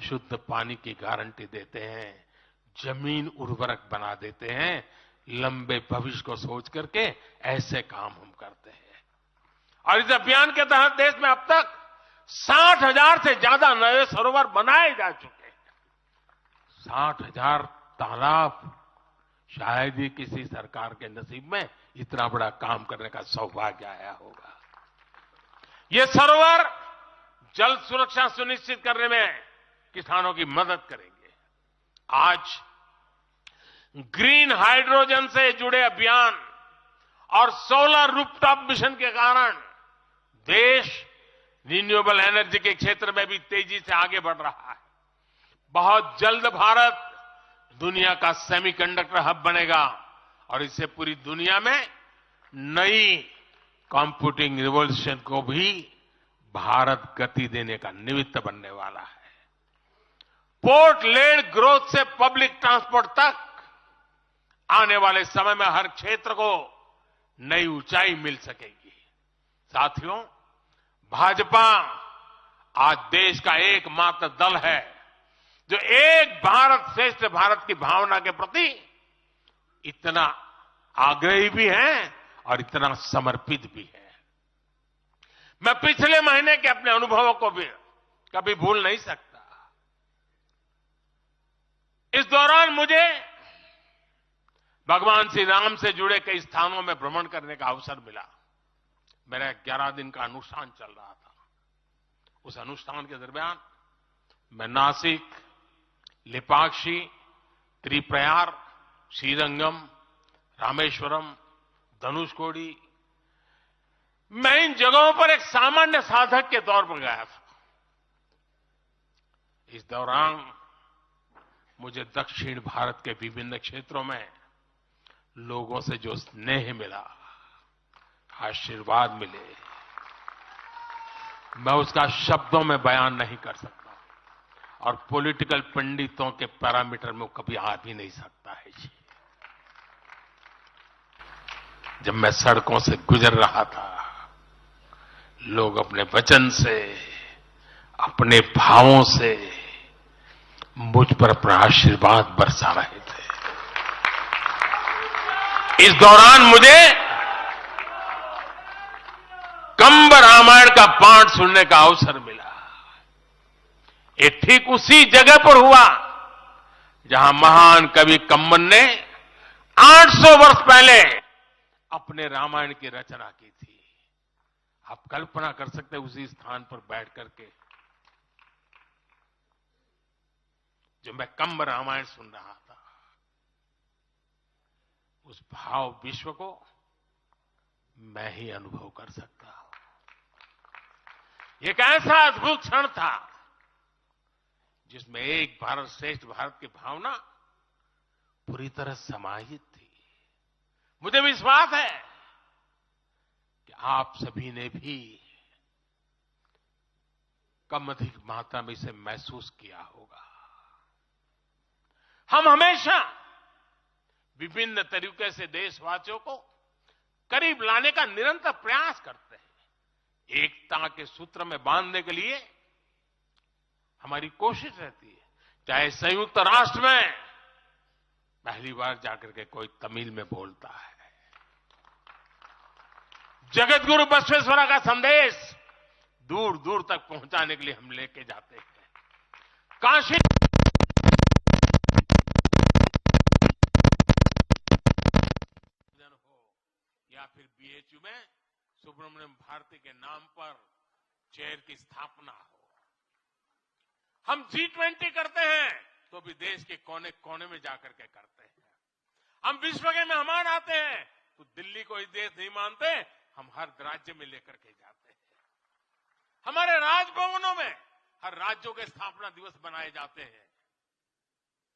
शुद्ध पानी की गारंटी देते हैं, जमीन उर्वरक बना देते हैं। लंबे भविष्य को सोच करके ऐसे काम हम करते हैं। और इस अभियान के तहत देश में अब तक 60,000 से ज्यादा नए सरोवर बनाए जा चुके हैं। 60,000 तालाब, शायद ही किसी सरकार के नसीब में इतना बड़ा काम करने का सौभाग्य आया होगा। ये सरोवर जल सुरक्षा सुनिश्चित करने में किसानों की मदद करेंगे। आज ग्रीन हाइड्रोजन से जुड़े अभियान और सोलर रूफटॉप मिशन के कारण देश रिन्यूएबल एनर्जी के क्षेत्र में भी तेजी से आगे बढ़ रहा है। बहुत जल्द भारत दुनिया का सेमीकंडक्टर हब बनेगा और इससे पूरी दुनिया में नई कंप्यूटिंग रिवॉल्यूशन को भी भारत गति देने का निमित्त बनने वाला है। पोर्ट लेड ग्रोथ से पब्लिक ट्रांसपोर्ट तक आने वाले समय में हर क्षेत्र को नई ऊंचाई मिल सकेगी। साथियों, भाजपा आज देश का एकमात्र दल है जो एक भारत श्रेष्ठ भारत की भावना के प्रति इतना आग्रही भी है और इतना समर्पित भी है। मैं पिछले महीने के अपने अनुभवों को भी कभी भूल नहीं सकता। इस दौरान मुझे भगवान श्री राम से जुड़े कई स्थानों में भ्रमण करने का अवसर मिला। मेरा 11 दिन का अनुष्ठान चल रहा था। उस अनुष्ठान के दरमियान मैं नासिक, लेपाक्षी, त्रिप्रयार, श्रीरंगम, रामेश्वरम, धनुषकोडी, मैं इन जगहों पर एक सामान्य साधक के तौर पर गया था। इस दौरान मुझे दक्षिण भारत के विभिन्न क्षेत्रों में लोगों से जो स्नेह मिला, आशीर्वाद मिले, मैं उसका शब्दों में बयान नहीं कर सकता और पॉलिटिकल पंडितों के पैरामीटर में कभी आ भी नहीं सकता है जी। जब मैं सड़कों से गुजर रहा था, लोग अपने वचन से, अपने भावों से मुझ पर अपना आशीर्वाद बरसा रहे थे। इस दौरान मुझे कंब रामायण का पाठ सुनने का अवसर मिला। ये ठीक उसी जगह पर हुआ जहां महान कवि कंबन ने 800 वर्ष पहले अपने रामायण की रचना की थी। आप कल्पना कर सकते हैं उसी स्थान पर बैठ करके जो मैं कंब रामायण सुन रहा था, उस भाव विश्व को मैं ही अनुभव कर सकता हूं। एक ऐसा अद्भुत क्षण था जिसमें एक भारत श्रेष्ठ भारत की भावना पूरी तरह समाहित थी। मुझे विश्वास है कि आप सभी ने भी कम अधिक मात्रा में इसे महसूस किया होगा। हम हमेशा विभिन्न तरीके से देशवासियों को करीब लाने का निरंतर प्रयास करते हैं। एकता के सूत्र में बांधने के लिए हमारी कोशिश रहती है। चाहे संयुक्त राष्ट्र में पहली बार जाकर के कोई तमिल में बोलता है, जगत गुरु बसवेश्वरा का संदेश दूर दूर तक पहुंचाने के लिए हम लेके जाते हैं। काशी हो या फिर बीएचयू में सुब्रमण्यम भारती के नाम पर चेयर की स्थापना हो, हम G20 करते हैं तो भी देश के कोने कोने में जाकर के करते हैं। हम विश्व के मेहमान आते हैं तो दिल्ली को ही देश नहीं मानते, हम हर राज्य में लेकर के जाते हैं। हमारे राजभवनों में हर राज्यों के स्थापना दिवस मनाए जाते हैं।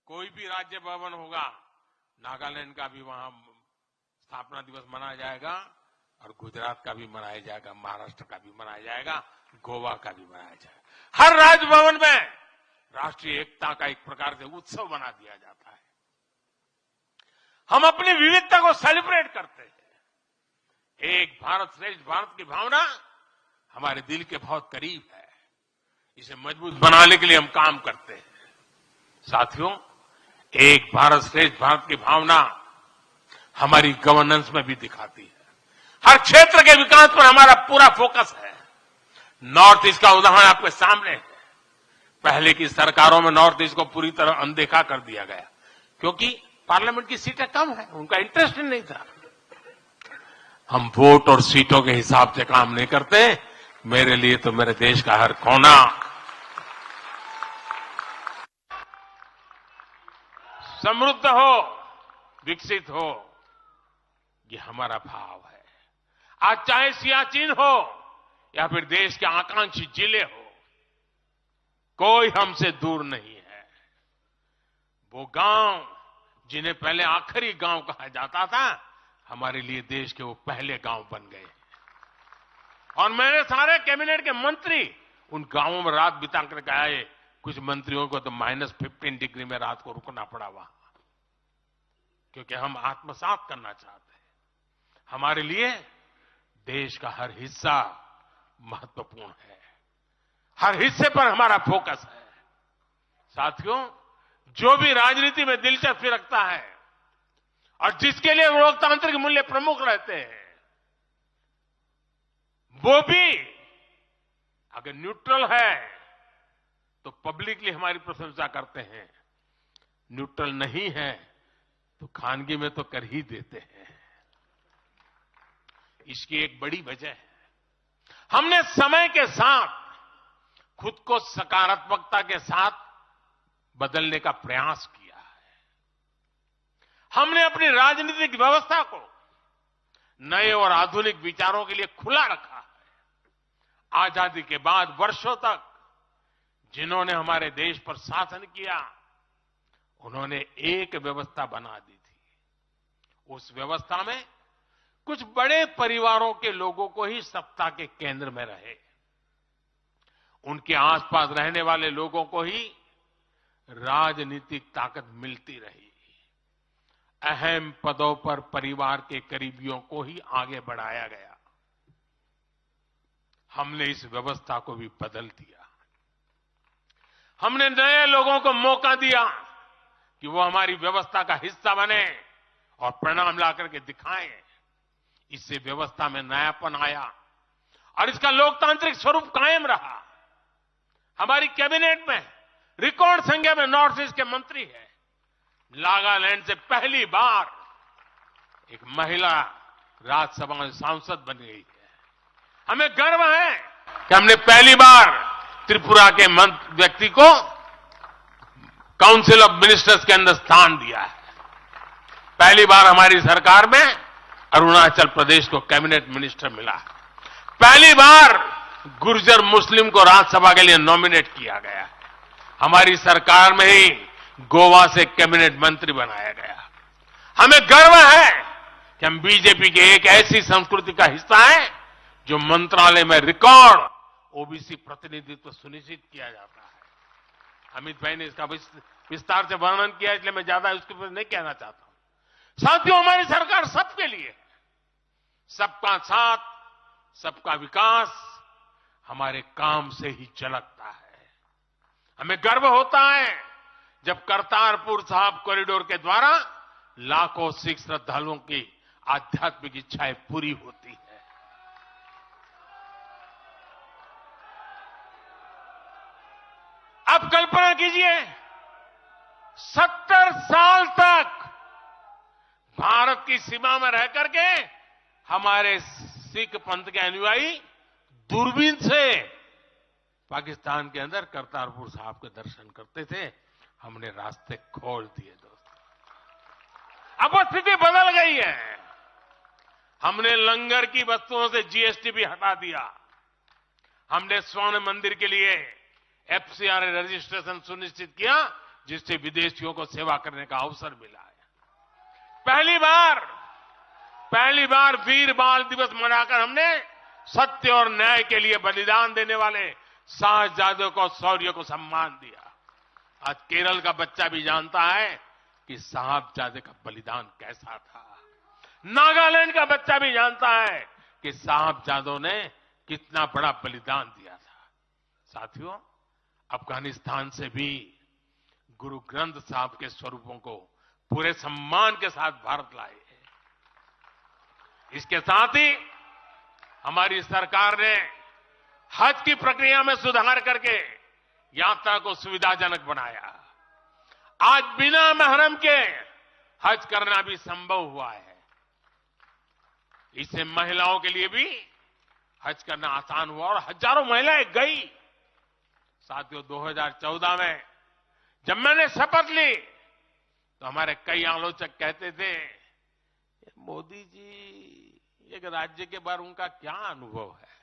कोई भी राज्य भवन होगा, नागालैंड का भी वहां स्थापना दिवस मनाया जाएगा और गुजरात का भी मनाया जाएगा, महाराष्ट्र का भी मनाया जाएगा, गोवा का भी मनाया जाएगा। हर राजभवन में राष्ट्रीय एकता का एक प्रकार से उत्सव बना दिया जाता है। हम अपनी विविधता को सेलिब्रेट करते हैं। एक भारत श्रेष्ठ भारत की भावना हमारे दिल के बहुत करीब है। इसे मजबूत बनाने के लिए हम काम करते हैं। साथियों, एक भारत श्रेष्ठ भारत की भावना हमारी गवर्नेंस में भी दिखाती है। हर क्षेत्र के विकास पर हमारा पूरा फोकस है। नॉर्थ ईस्ट का उदाहरण आपके सामने है। पहले की सरकारों में नॉर्थ ईस्ट को पूरी तरह अनदेखा कर दिया गया क्योंकि पार्लियामेंट की सीटें कम है, उनका इंटरेस्ट नहीं था। हम वोट और सीटों के हिसाब से काम नहीं करते। मेरे लिए तो मेरे देश का हर कोना समृद्ध हो, विकसित हो, ये हमारा भाव है। आज चाहे सियाचिन हो या फिर देश के आकांक्षी जिले हो, कोई हमसे दूर नहीं है। वो गांव जिन्हें पहले आखिरी गांव कहा जाता था, हमारे लिए देश के वो पहले गांव बन गए। और मेरे सारे कैबिनेट के मंत्री उन गांवों में रात बिता करके आए। कुछ मंत्रियों को तो -15 डिग्री में रात को रुकना पड़ा वहां, क्योंकि हम आत्मसात करना चाहते हैं। हमारे लिए देश का हर हिस्सा महत्वपूर्ण है। हर हिस्से पर हमारा फोकस है। साथियों, जो भी राजनीति में दिलचस्पी रखता है और जिसके लिए लोकतांत्रिक मूल्य प्रमुख रहते हैं, वो भी अगर न्यूट्रल है तो पब्लिकली हमारी प्रशंसा करते हैं, न्यूट्रल नहीं है तो खानगी में तो कर ही देते हैं। इसकी एक बड़ी वजह है, हमने समय के साथ खुद को सकारात्मकता के साथ बदलने का प्रयास किया है। हमने अपनी राजनीतिक व्यवस्था को नए और आधुनिक विचारों के लिए खुला रखा है। आजादी के बाद वर्षों तक जिन्होंने हमारे देश पर शासन किया, उन्होंने एक व्यवस्था बना दी थी। उस व्यवस्था में कुछ बड़े परिवारों के लोगों को ही सत्ता के केंद्र में रहे, उनके आसपास रहने वाले लोगों को ही राजनीतिक ताकत मिलती रही। अहम पदों पर परिवार के करीबियों को ही आगे बढ़ाया गया। हमने इस व्यवस्था को भी बदल दिया। हमने नए लोगों को मौका दिया कि वो हमारी व्यवस्था का हिस्सा बने और परिणाम ला करके दिखाएं। इससे व्यवस्था में नयापन आया और इसका लोकतांत्रिक स्वरूप कायम रहा। हमारी कैबिनेट में रिकॉर्ड संख्या में नॉर्थ ईस्ट के मंत्री हैं। नागालैंड से पहली बार एक महिला राज्यसभा में सांसद बन गई है। हमें गर्व है कि हमने पहली बार त्रिपुरा के व्यक्ति को काउंसिल ऑफ मिनिस्टर्स के अंदर स्थान दिया है। पहली बार हमारी सरकार में अरुणाचल प्रदेश को कैबिनेट मिनिस्टर मिला। पहली बार गुर्जर मुस्लिम को राज्यसभा के लिए नॉमिनेट किया गया। हमारी सरकार में ही गोवा से कैबिनेट मंत्री बनाया गया। हमें गर्व है कि हम बीजेपी के एक ऐसी संस्कृति का हिस्सा है जो मंत्रालय में रिकॉर्ड ओबीसी प्रतिनिधित्व सुनिश्चित किया जाता है। अमित भाई ने इसका विस्तार से वर्णन किया, इसलिए मैं ज्यादा उसके ऊपर नहीं कहना चाहता हूं। साथियों, हमारी सरकार सबके लिए है। सबका साथ, सबका विकास हमारे काम से ही झलकता है। हमें गर्व होता है जब करतारपुर साहिब कॉरिडोर के द्वारा लाखों सिख श्रद्धालुओं की आध्यात्मिक इच्छाएं पूरी होती है। अब कल्पना कीजिए, 70 साल तक भारत की सीमा में रह करके हमारे सिख पंथ के अनुयायी दूरबीन से पाकिस्तान के अंदर करतारपुर साहिब के दर्शन करते थे। हमने रास्ते खोल दिए दोस्तों। अब वो स्थिति बदल गई है। हमने लंगर की वस्तुओं से जीएसटी भी हटा दिया। हमने स्वर्ण मंदिर के लिए एफसीआर रजिस्ट्रेशन सुनिश्चित किया, जिससे विदेशियों को सेवा करने का अवसर मिला है। पहली बार वीर बाल दिवस मनाकर हमने सत्य और न्याय के लिए बलिदान देने वाले साहसजादों को, शौर्य को सम्मान दिया। आज केरल का बच्चा भी जानता है कि साहबजादे का बलिदान कैसा था। नागालैंड का बच्चा भी जानता है कि साहबजादों ने कितना बड़ा बलिदान दिया था। साथियों, अफगानिस्तान से भी गुरु ग्रंथ साहब के स्वरूपों को पूरे सम्मान के साथ भारत लाए हैं। इसके साथ ही हमारी सरकार ने हज की प्रक्रिया में सुधार करके यात्रा को सुविधाजनक बनाया। आज बिना महरम के हज करना भी संभव हुआ है। इससे महिलाओं के लिए भी हज करना आसान हुआ और हजारों महिलाएं गई। साथियों, 2014 में जब मैंने शपथ ली तो हमारे कई आलोचक कहते थे, मोदी जी एक राज्य के बारे में उनका क्या अनुभव है,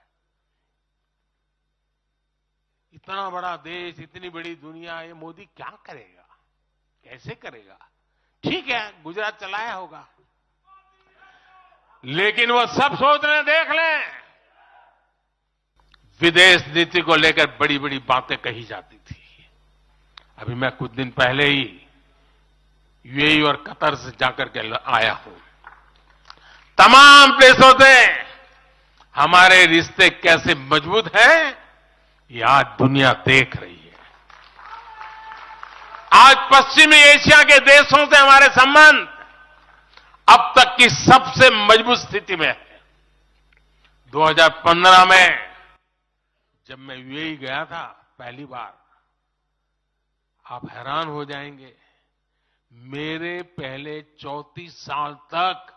इतना बड़ा देश, इतनी बड़ी दुनिया, ये मोदी क्या करेगा, कैसे करेगा। ठीक है, गुजरात चलाया होगा, लेकिन वो सब सोच लें, देख लें, विदेश नीति को लेकर बड़ी बड़ी बातें कही जाती थी। अभी मैं कुछ दिन पहले ही यूएई और कतर से जाकर के आया हूं। तमाम देशों से हमारे रिश्ते कैसे मजबूत हैं, ये आज दुनिया देख रही है। आज पश्चिमी एशिया के देशों से हमारे संबंध अब तक की सबसे मजबूत स्थिति में है। 2015 में जब मैं यूएई गया था पहली बार, आप हैरान हो जाएंगे, मेरे पहले 34 साल तक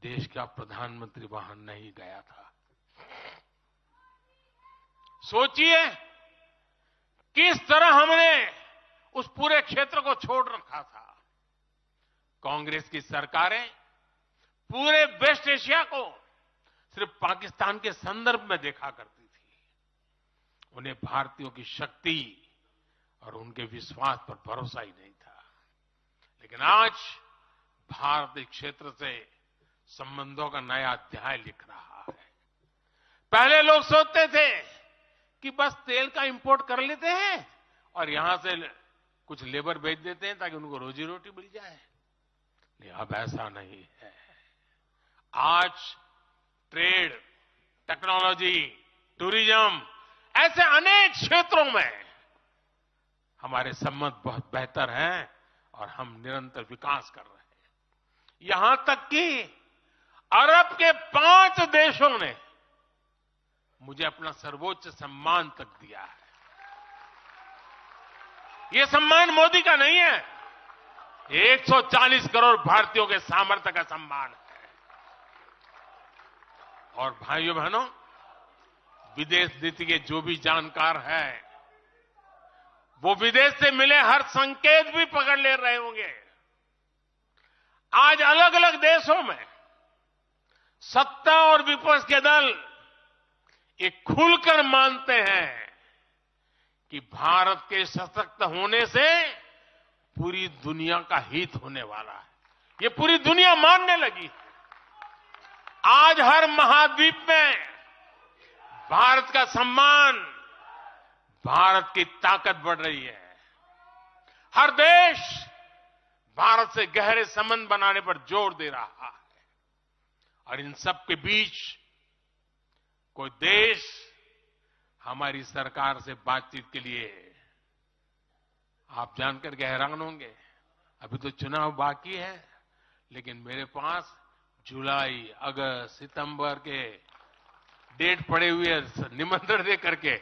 देश का प्रधानमंत्री वहां नहीं गया था। सोचिए किस तरह हमने उस पूरे क्षेत्र को छोड़ रखा था। कांग्रेस की सरकारें पूरे वेस्ट एशिया को सिर्फ पाकिस्तान के संदर्भ में देखा करती थी। उन्हें भारतीयों की शक्ति और उनके विश्वास पर भरोसा ही नहीं था। लेकिन आज भारत इस क्षेत्र से संबंधों का नया अध्याय लिख रहा है। पहले लोग सोचते थे कि बस तेल का इंपोर्ट कर लेते हैं और यहां से कुछ लेबर भेज देते हैं ताकि उनको रोजी रोटी मिल जाए। लेकिन अब ऐसा नहीं है। आज ट्रेड, टेक्नोलॉजी, टूरिज्म, ऐसे अनेक क्षेत्रों में हमारे संबंध बहुत बेहतर हैं और हम निरंतर विकास कर रहे हैं। यहां तक कि अरब के 5 देशों ने मुझे अपना सर्वोच्च सम्मान तक दिया है। यह सम्मान मोदी का नहीं है, 140 करोड़ भारतीयों के सामर्थ्य का सम्मान है। और भाइयों बहनों, विदेश नीति के जो भी जानकार हैं, वो विदेश से मिले हर संकेत भी पकड़ ले रहे होंगे। आज अलग अलग देशों में सत्ता और विपक्ष के दल ये खुलकर मानते हैं कि भारत के सशक्त होने से पूरी दुनिया का हित होने वाला है। ये पूरी दुनिया मानने लगी है। आज हर महाद्वीप में भारत का सम्मान, भारत की ताकत बढ़ रही है। हर देश भारत से गहरे संबंध बनाने पर जोर दे रहा है और इन सब के बीच कोई देश हमारी सरकार से बातचीत के लिए, आप जानकर के हैरान होंगे, अभी तो चुनाव बाकी है, लेकिन मेरे पास जुलाई, अगस्त, सितंबर के डेट पड़े हुए निमंत्रण दे करके।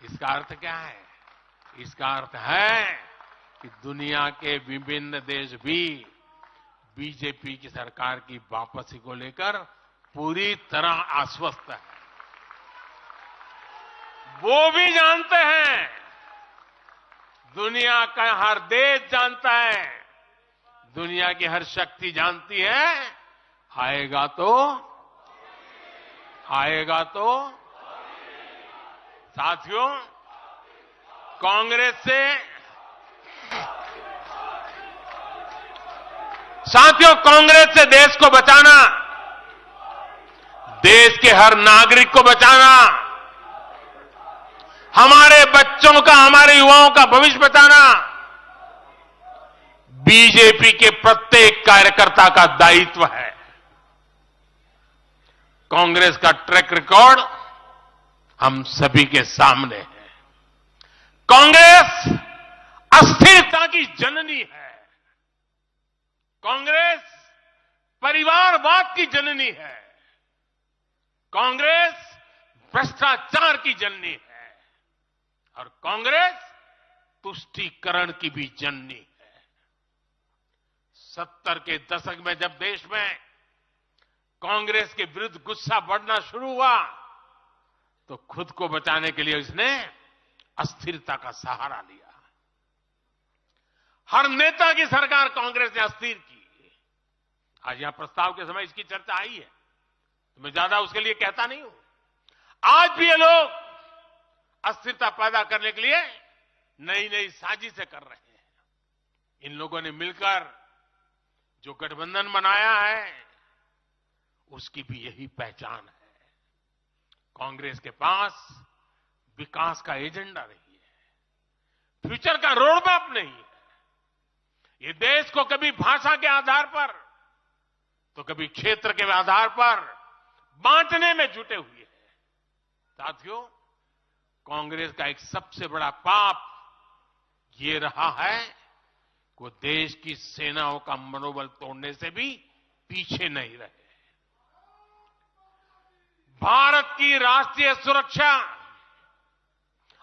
इसका अर्थ क्या है? इसका अर्थ है कि दुनिया के विभिन्न देश भी बीजेपी की सरकार की वापसी को लेकर पूरी तरह आश्वस्त है। वो भी जानते हैं, दुनिया का हर देश जानता है, दुनिया की हर शक्ति जानती है, आएगा तो साथियों, कांग्रेस से देश को बचाना, देश के हर नागरिक को बचाना, हमारे बच्चों का, हमारे युवाओं का भविष्य बचाना बीजेपी के प्रत्येक कार्यकर्ता का दायित्व है। कांग्रेस का ट्रैक रिकॉर्ड हम सभी के सामने है। कांग्रेस अस्थिरता की जननी है। कांग्रेस परिवारवाद की जननी है। कांग्रेस भ्रष्टाचार की जननी है और कांग्रेस तुष्टीकरण की भी जननी है। 70 के दशक में जब देश में कांग्रेस के विरुद्ध गुस्सा बढ़ना शुरू हुआ तो खुद को बचाने के लिए इसने अस्थिरता का सहारा लिया। हर नेता की सरकार कांग्रेस ने अस्थिर की। आज यहां प्रस्ताव के समय इसकी चर्चा आई है, तो मैं ज्यादा उसके लिए कहता नहीं हूं। आज भी ये लोग अस्थिरता पैदा करने के लिए नई नई साजिशें कर रहे हैं। इन लोगों ने मिलकर जो गठबंधन बनाया है उसकी भी यही पहचान है। कांग्रेस के पास विकास का एजेंडा नहीं है, फ्यूचर का रोड मैप नहीं है। ये देश को कभी भाषा के आधार पर तो कभी क्षेत्र के आधार पर बांटने में जुटे हुए हैं। साथियों, कांग्रेस का एक सबसे बड़ा पाप ये रहा है कि वो देश की सेनाओं का मनोबल तोड़ने से भी पीछे नहीं रहे। भारत की राष्ट्रीय सुरक्षा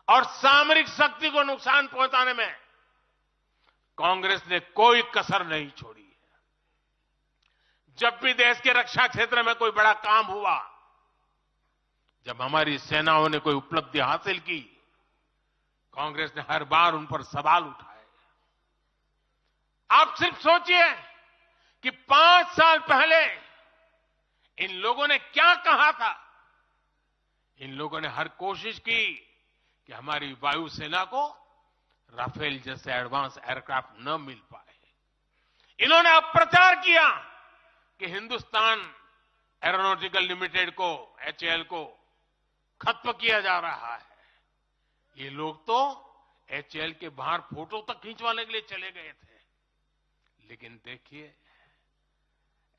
और सामरिक शक्ति को नुकसान पहुंचाने में कांग्रेस ने कोई कसर नहीं छोड़ी है। जब भी देश के रक्षा क्षेत्र में कोई बड़ा काम हुआ, जब हमारी सेनाओं ने कोई उपलब्धि हासिल की, कांग्रेस ने हर बार उन पर सवाल उठाए। आप सिर्फ सोचिए कि 5 साल पहले इन लोगों ने क्या कहा था। इन लोगों ने हर कोशिश की कि हमारी वायुसेना को राफेल जैसे एडवांस एयरक्राफ्ट न मिल पाए। इन्होंने अप्रचार किया कि हिंदुस्तान एरोनॉटिकल लिमिटेड को, HAL को खत्म किया जा रहा है। ये लोग तो HAL के बाहर फोटो तक खींचवाने के लिए चले गए थे। लेकिन देखिए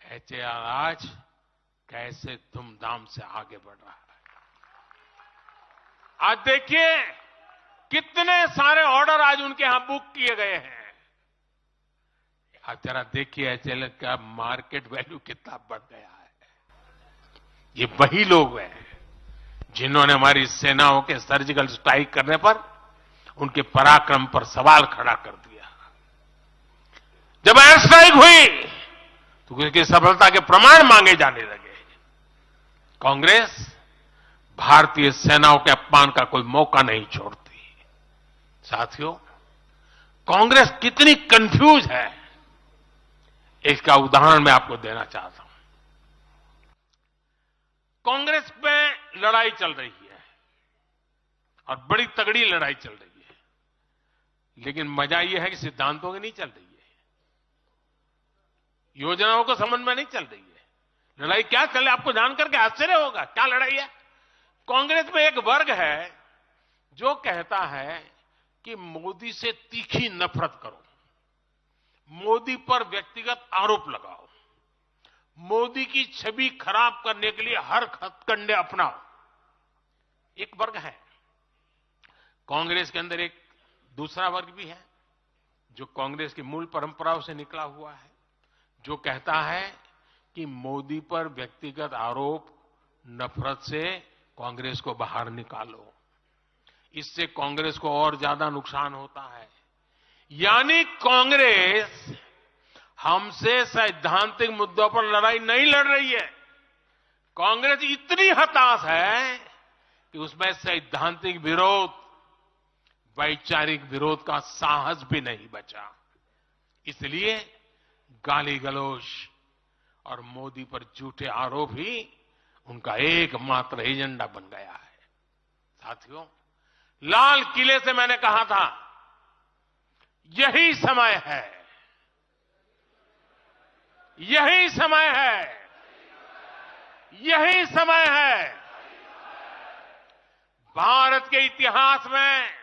HAL आज कैसे धूमधाम से आगे बढ़ रहा है। आज देखिए कितने सारे ऑर्डर आज उनके यहां बुक किए गए हैं। आज जरा देखिए HAL का मार्केट वैल्यू कितना बढ़ गया है। ये वही लोग हैं जिन्होंने हमारी सेनाओं के सर्जिकल स्ट्राइक करने पर उनके पराक्रम पर सवाल खड़ा कर दिया। जब एयर स्ट्राइक हुई तो उसकी सफलता के प्रमाण मांगे जाने लगे। कांग्रेस भारतीय सेनाओं के अपमान का कोई मौका नहीं छोड़ती। साथियों, कांग्रेस कितनी कंफ्यूज है इसका उदाहरण मैं आपको देना चाहता हूं। कांग्रेस में लड़ाई चल रही है और बड़ी तगड़ी लड़ाई चल रही है, लेकिन मजा यह है कि सिद्धांतों की नहीं चल रही है, योजनाओं को समझ में नहीं चल रही है। लड़ाई क्या चल रही है आपको जानकर के आश्चर्य होगा। क्या लड़ाई है? कांग्रेस में एक वर्ग है जो कहता है कि मोदी से तीखी नफरत करो, मोदी पर व्यक्तिगत आरोप लगाओ, मोदी की छवि खराब करने के लिए हर हथकंडे अपनाओ। एक वर्ग है। कांग्रेस के अंदर एक दूसरा वर्ग भी है जो कांग्रेस की मूल परंपराओं से निकला हुआ है, जो कहता है कि मोदी पर व्यक्तिगत आरोप, नफरत से कांग्रेस को बाहर निकालो, इससे कांग्रेस को और ज्यादा नुकसान होता है। यानी कांग्रेस हमसे सैद्धांतिक मुद्दों पर लड़ाई नहीं लड़ रही है। कांग्रेस इतनी हताश है कि उसमें सैद्धांतिक विरोध, वैचारिक विरोध का साहस भी नहीं बचा। इसलिए गाली गलौज और मोदी पर झूठे आरोप ही उनका एकमात्र एजेंडा बन गया है। साथियों, लाल किले से मैंने कहा था यही समय है, यही समय है, यही समय है। भारत के इतिहास में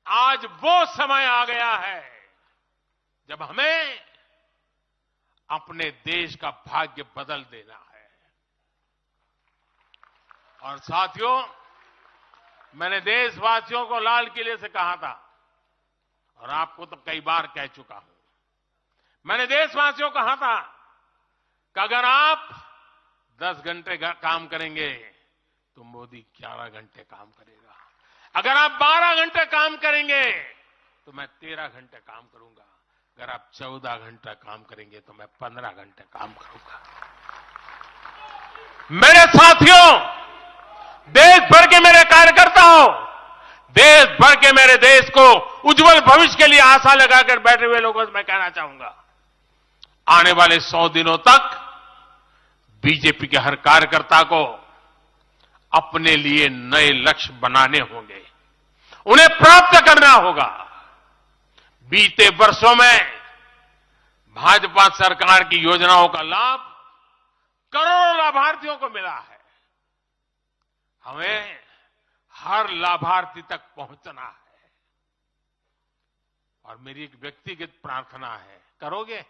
आज वो समय आ गया है जब हमें अपने देश का भाग्य बदल देना है। और साथियों, मैंने देशवासियों को लाल किले से कहा था और आपको तो कई बार कह चुका हूं। मैंने देशवासियों को कहा था कि अगर आप 10 घंटे काम करेंगे तो मोदी 11 घंटे काम करेगा। अगर आप 12 घंटे काम करेंगे तो मैं 13 घंटे काम करूंगा। अगर आप 14 घंटा काम करेंगे तो मैं 15 घंटे काम करूंगा। मेरे साथियों, देश भर के मेरे कार्यकर्ताओं, देश भर के मेरे देश को उज्जवल भविष्य के लिए आशा लगाकर बैठे हुए लोगों से मैं कहना चाहूंगा, आने वाले 100 दिनों तक बीजेपी के हर कार्यकर्ता को अपने लिए नए लक्ष्य बनाने होंगे, उन्हें प्राप्त करना होगा। बीते वर्षों में भाजपा सरकार की योजनाओं का लाभ करोड़ों लाभार्थियों को मिला है। हमें हर लाभार्थी तक पहुंचना है। और मेरी एक व्यक्तिगत प्रार्थना है, करोगे?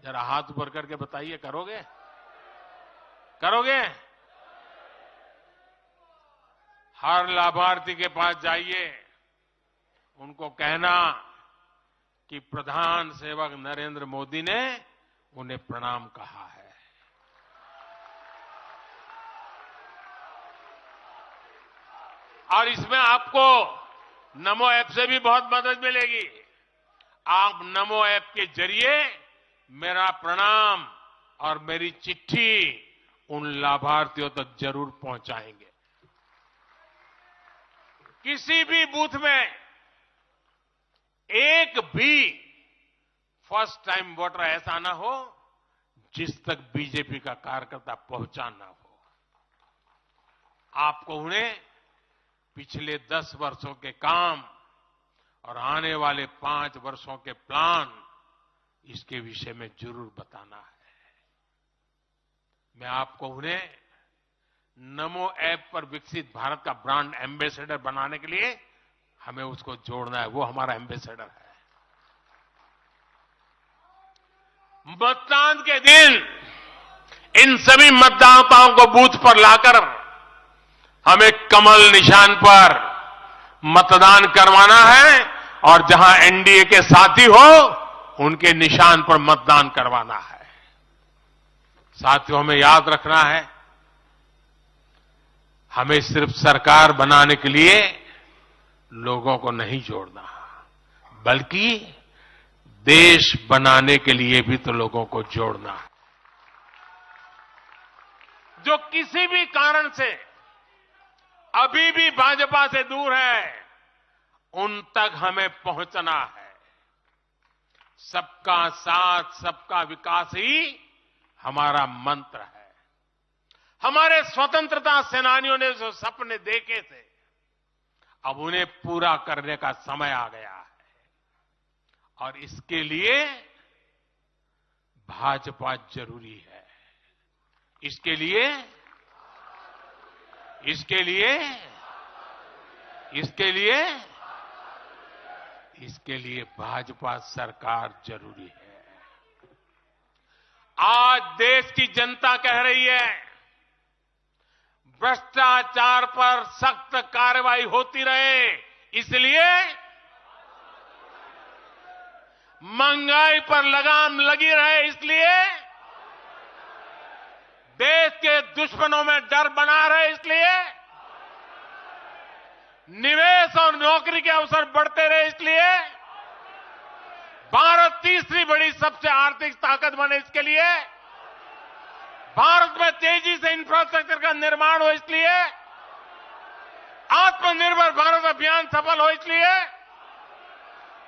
जरा हाथ ऊपर करके बताइए, करोगे? करोगे? हर लाभार्थी के पास जाइए, उनको कहना कि प्रधान सेवक नरेंद्र मोदी ने उन्हें प्रणाम कहा है। और इसमें आपको नमो ऐप से भी बहुत मदद मिलेगी। आप नमो ऐप के जरिए मेरा प्रणाम और मेरी चिट्ठी उन लाभार्थियों तक जरूर पहुंचाएंगे। किसी भी बूथ में एक भी फर्स्ट टाइम वोटर ऐसा ना हो जिस तक बीजेपी का कार्यकर्ता पहुंचा ना हो। आपको उन्हें पिछले 10 वर्षों के काम और आने वाले 5 वर्षों के प्लान, इसके विषय में जरूर बताना है। मैं आपको उन्हें नमो ऐप पर विकसित भारत का ब्रांड एम्बेसडर बनाने के लिए हमें उसको जोड़ना है। वो हमारा एम्बेसडर है। मतदान के दिन इन सभी मतदाताओं को बूथ पर लाकर हमें कमल निशान पर मतदान करवाना है और जहां एनडीए के साथी हो उनके निशान पर मतदान करवाना है। साथियों, हमें याद रखना है, हमें सिर्फ सरकार बनाने के लिए लोगों को नहीं जोड़ना, बल्कि देश बनाने के लिए भी तो लोगों को जोड़ना है। जो किसी भी कारण से अभी भी भाजपा से दूर है, उन तक हमें पहुंचना है। सबका साथ सबका विकास ही हमारा मंत्र है। हमारे स्वतंत्रता सेनानियों ने जो सपने देखे थे, अब उन्हें पूरा करने का समय आ गया है और इसके लिए भाजपा जरूरी है। इसके लिए भाजपा सरकार जरूरी है। आज देश की जनता कह रही है, भ्रष्टाचार पर सख्त कार्रवाई होती रहे, इसलिए महंगाई पर लगाम लगी रहे, इसलिए देश के दुश्मनों में डर बना रहे, इसलिए निवेश और नौकरी के अवसर बढ़ते रहे, इसलिए भारत तीसरी बड़ी सबसे आर्थिक ताकत बने, इसके लिए भारत में तेजी से इंफ्रास्ट्रक्चर का निर्माण हो, इसलिए आत्मनिर्भर भारत अभियान सफल हो, इसलिए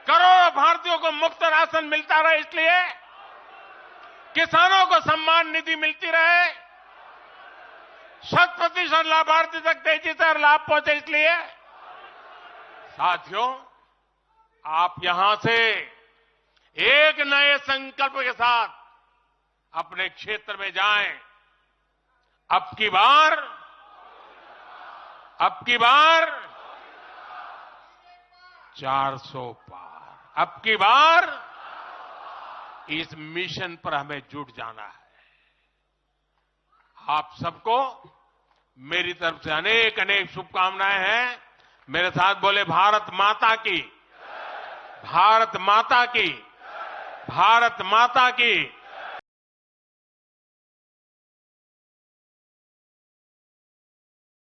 करोड़ों भारतीयों को मुफ्त राशन मिलता रहे, इसलिए किसानों को सम्मान निधि मिलती रहे, 100% लाभार्थी तक तेजी से लाभ पहुंचे, इसलिए साथियों, आप यहां से एक नए संकल्प के साथ अपने क्षेत्र में जाएं। अब की बार 400 पार, अब की बार इस मिशन पर हमें जुट जाना है। आप सबको मेरी तरफ से अनेक अनेक शुभकामनाएं हैं। मेरे साथ बोले, भारत माता की, भारत माता की, भारत माता की।